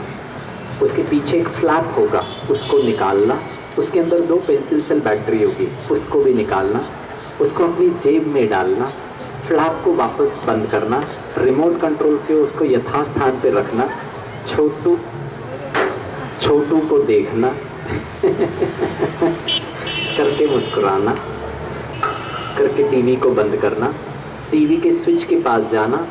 उसके पीछे एक फ्लैप होगा, उसको निकालना, उसके अंदर 2 पेंसिल सेल बैटरी होगी, उसको भी निकालना, उसको अपनी जेब में डालना, फ्लैप को वापस बंद करना, रिमोट कंट्रोल के उसको यथास्थान पे रखना, छोटू को देखना करके मुस्कुराना, करके टीवी को बंद करना, टीवी के स्विच के पास जाना,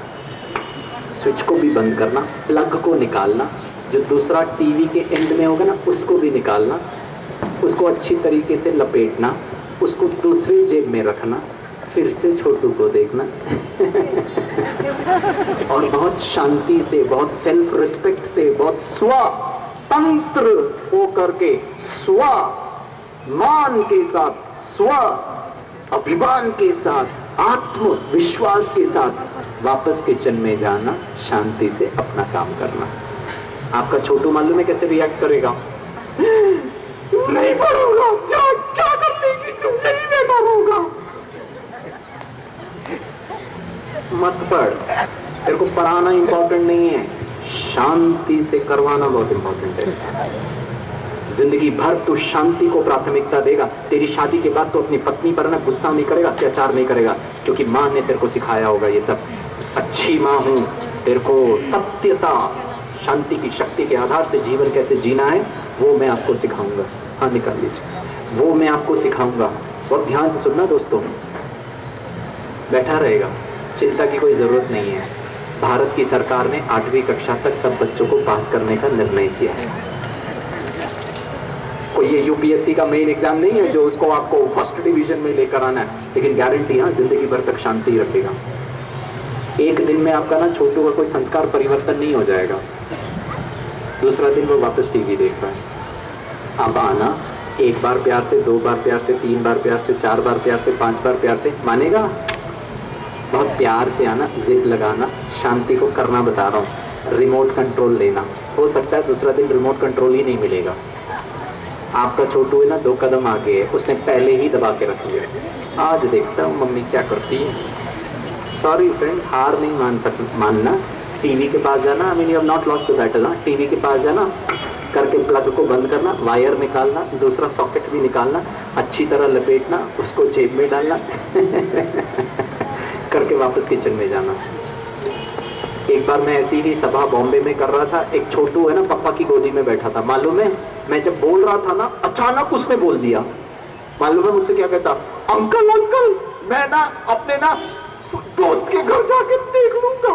स्विच को भी बंद करना, प्लग को निकालना, जो दूसरा टीवी के एंड में होगा ना उसको भी निकालना, उसको अच्छी तरीके से लपेटना, उसको दूसरी जेब में रखना, फिर से छोटू को देखना और बहुत शांति से, बहुत सेल्फ रिस्पेक्ट से, बहुत स्वतंत्र हो करके, स्वमान के साथ, स्व अभिमान के साथ, आत्मविश्वास के साथ वापस किचन में जाना, शांति से अपना काम करना। आपका छोटू मालूम है कैसे रिएक्ट करेगा? नहीं पढ़ूंगा, क्या कर लेगी तुम, यही बेकार होगा, मत पढ़, तेरे को पढ़ाना इंपॉर्टेंट नहीं है, शांति से करवाना बहुत इंपॉर्टेंट है। जिंदगी भर तू शांति को प्राथमिकता देगा। तेरी शादी के बाद तो अपनी पत्नी पर ना गुस्सा नहीं करेगा, अत्याचार नहीं करेगा, क्योंकि माँ ने तेरे को सिखाया होगा ये सब। अच्छी माँ हूँ, तेरे को सत्यता, शांति की शक्ति के आधार से जीवन कैसे जीना है वो मैं आपको सिखाऊंगा। हाँ निकाल लीजिए, वो मैं आपको सिखाऊंगा। बहुत ध्यान से सुनना दोस्तों, बैठा रहेगा, चिंता की कोई जरूरत नहीं है। भारत की सरकार ने 8वीं कक्षा तक सब बच्चों को पास करने का निर्णय किया है। कोई ये यूपीएससी का मेन एग्जाम नहीं है जो उसको आपको फर्स्ट डिवीजन में लेकर आना है, लेकिन गारंटी हाँ जिंदगी भर तक शांति रखेगा। एक दिन में आपका ना छोटू का कोई संस्कार परिवर्तन नहीं हो जाएगा, दूसरा दिन वो वापस टीवी देख रहा है। अब आना, 1 बार प्यार से, 2 बार प्यार से, 3 बार प्यार से, 4 बार प्यार से, 5 बार प्यार से, मानेगा? बहुत प्यार से आना, जिद लगाना, शांति को करना बता रहा हूँ, रिमोट कंट्रोल लेना, हो सकता है दूसरा दिन रिमोट कंट्रोल ही नहीं मिलेगा। आपका छोटू है ना 2 कदम आगे है, उसने पहले ही दबा के रख लिया। आज देखता हूँ मम्मी क्या करती है। सॉरी फ्रेंड्स, हार नहीं मानना। टीवी के पास जाना, I mean you have not lost the battle. TV के पास जाना, करके प्लग को बंद करना, वायर निकालना, दूसरा सॉकेट भी निकालना, अच्छी तरह लपेटना, उसको जेब में डालना करके वापस किचन में जाना। एक बार मैं ऐसी ही सभा बॉम्बे में कर रहा था, एक छोटू है ना पापा की गोदी में बैठा था। मालूम है मैं जब बोल रहा था ना, अचानक उसने बोल दिया। मालूम है मुझसे क्या कहता? अंकल अंकल, मैं ना अपने ना दोस्त के घर जाके देख लूंगा।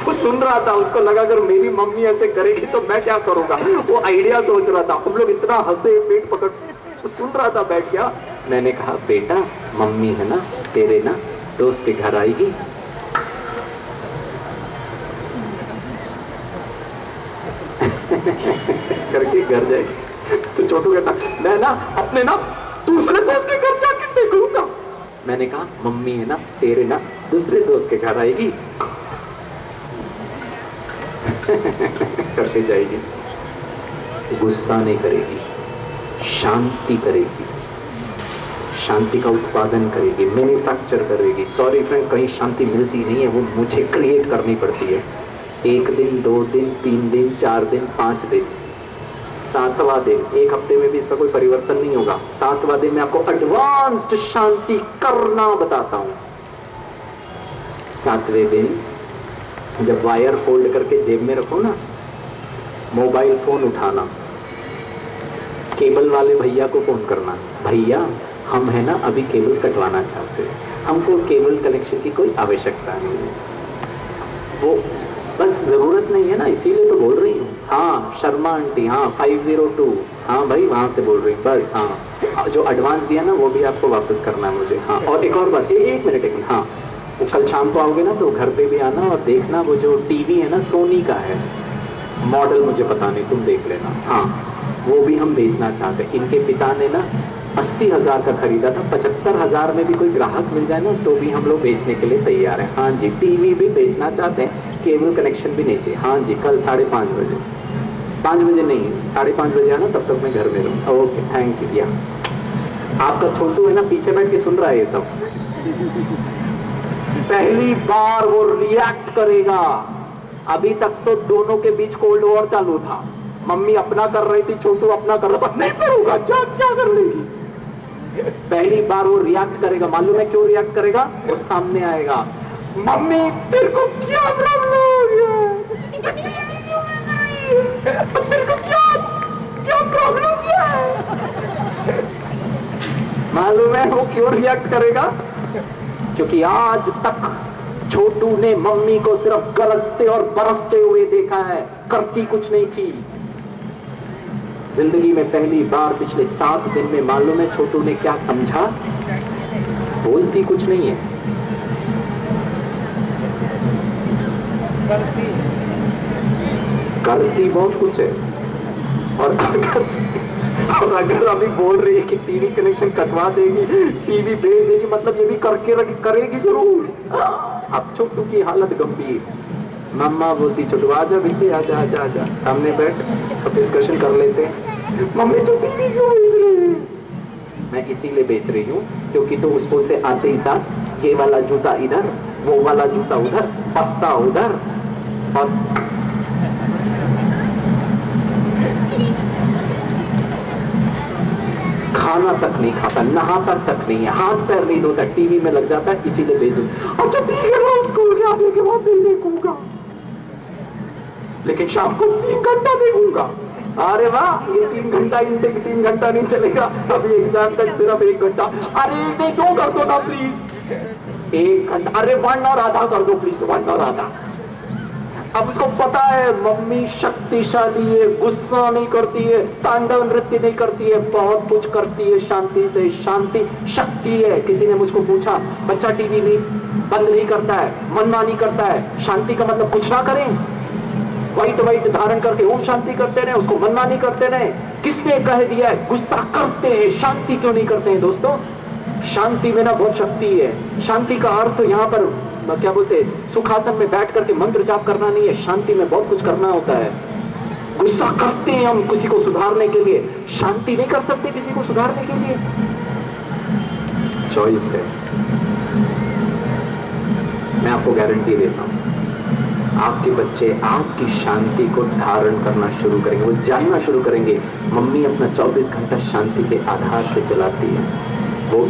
वो सुन रहा था, उसको लगा अगर मेरी मम्मी ऐसे करेगी तो मैं क्या करूंगा। वो आइडिया सोच रहा था। हम लोग इतना हंसे, पेट पकड़, वो सुन रहा था, बैठ गया। मैंने कहा बेटा, मम्मी है ना तेरे ना दोस्त के घर आएगी, करके घर जाएगी। तो छोटू कहता मैं ना अपने ना दूसरे दोस्त के घर जाके देख लूंगा। मैंने कहा मम्मी है ना तेरे ना दूसरे दोस्त के घर आएगी करके जाएगी। गुस्सा नहीं करेगी, शांति करेगी, शांति का उत्पादन करेगी, मैन्युफैक्चर करेगी। सॉरी फ्रेंड्स, कहीं शांति मिलती नहीं है, वो मुझे क्रिएट करनी पड़ती है। 1 दिन, 2 दिन, 3 दिन, 4 दिन, 5 दिन, 7वां दिन, 1 हफ्ते में भी इसका कोई परिवर्तन नहीं होगा। 7वां दिन मैं आपको एडवांस्ड शांति करना बताता हूं। 7वें दिन जब वायर फोल्ड करके जेब में रखो ना, मोबाइल फोन उठाना, केबल वाले भैया को फोन करना, भैया हम है ना अभी केबल कटवाना चाहते हैं, हमको केबल कनेक्शन की कोई आवश्यकता नहीं है। वो बस जरूरत नहीं है ना, इसीलिए तो बोल रही हूँ। हाँ शर्मा आंटी, हाँ 502, हाँ भाई वहां से बोल रही हूँ बस। हाँ जो एडवांस दिया ना वो भी आपको वापस करना है मुझे। हाँ और एक और बात, एक मिनट, हाँ वो कल शाम को आओगे ना तो घर पे भी आना और देखना, वो जो टीवी है ना सोनी का है, मॉडल मुझे पता नहीं, तुम देख लेना। हाँ वो भी हम बेचना चाहते हैं। इनके पिता ने ना 80,000 का खरीदा था, 75,000 में भी कोई ग्राहक मिल जाए ना तो भी हम लोग बेचने के लिए तैयार हैं। हाँ जी, टीवी भी बेचना चाहते हैं, केबल कनेक्शन भी नहीं चाहिए। हाँ जी, कल 5:30 बजे, 5 बजे नहीं 5:30 बजे आना, तब तक मैं घर में रहूँ। Okay thank you. या आपका छोटू है ना पीछे बैठ के सुन रहा है ये सब। पहली बार वो रिएक्ट करेगा। अभी तक तो दोनों के बीच कोल्ड वॉर चालू था, मम्मी अपना कर रही थी, छोटू अपना कर रहा था। नहीं करूंगा, क्या कर लेगी। पहली बार वो रिएक्ट करेगा। मालूम है क्यों रिएक्ट करेगा? वो सामने आएगा, मम्मी तेरे को क्या प्रॉब्लम हो गया, तेरे को क्या प्रॉब्लम क्या है। मालूम है वो क्यों रिएक्ट करेगा? क्योंकि आज तक छोटू ने मम्मी को सिर्फ गरजते और बरसते हुए देखा है, करती कुछ नहीं थी। जिंदगी में पहली बार पिछले 7 दिन में मालूम है छोटू ने क्या समझा? बोलती कुछ नहीं है, करती बहुत कुछ है। और अगर अभी बोल रही है कि टीवी कनेक्शन कटवा देगी, टीवी बेच देगी, मतलब ये भी करेगी जरूर। अब छोटू की हालत गंभीर। मम्मा बोलती छोटू आजा पीछे, आजा आजा आजा, सामने बैठ, अब डिस्कशन कर लेते हैं। मम्मी तो टीवी क्यों बेच रही है? मैं इसीलिए बेच रही हूँ क्योंकि तो स्कूल से आते ही साथ ये वाला जूता इधर, वो वाला जूता उधर, बस्ता उधर, और खाना तक नहीं खाता, नहाता तक नहीं है, हाथ पैर नहीं धोता, टीवी में लग जाता है, इसीलिए भेज दूं। अच्छा ठीक है, मैं स्कूल के आने के बाद नहीं देखूंगा, लेकिन शाम को 3 घंटा देखूंगा। अरे वाह, ये 3 घंटा इनटेक 3 घंटा नहीं चलेगा, अभी एग्जाम तक सिर्फ 1 घंटा। अरे नहीं 2 कर दो ना प्लीज, 1 घंटा, अरे 1 और आधा कर दो प्लीज, 1 और आधा। अब उसको पता है मम्मी शक्तिशाली है, गुस्सा नहीं करती है, तांडव नृत्य नहीं करती है, बहुत कुछ करती है शांति से। शांति शक्ति है। किसी ने मुझको पूछा, बच्चा टीवी भी बंद नहीं करता है, मनमानी करता है, शांति का मतलब कुछ ना करें, व्हाइट धारण करके ओम शांति करते रहे, उसको मनमानी करते रहे। किसने कह दिया है गुस्सा करते हैं, शांति क्यों नहीं करते हैं? दोस्तों शांति में ना बहुत शक्ति है। शांति का अर्थ यहाँ पर क्या बोलते, सुखासन में बैठ करके मंत्र जाप करना नहीं है। शांति में बहुत कुछ करना होता है। गुस्सा करते हैं हम किसी को सुधारने के लिए, शांति नहीं कर सकते किसी को सुधारने के लिए। चॉइस है। मैं आपको गारंटी देता हूं, आपके बच्चे आपकी शांति को धारण करना शुरू करेंगे। वो जानना शुरू करेंगे, मम्मी अपना 24 घंटा शांति के आधार से चलाती है। वो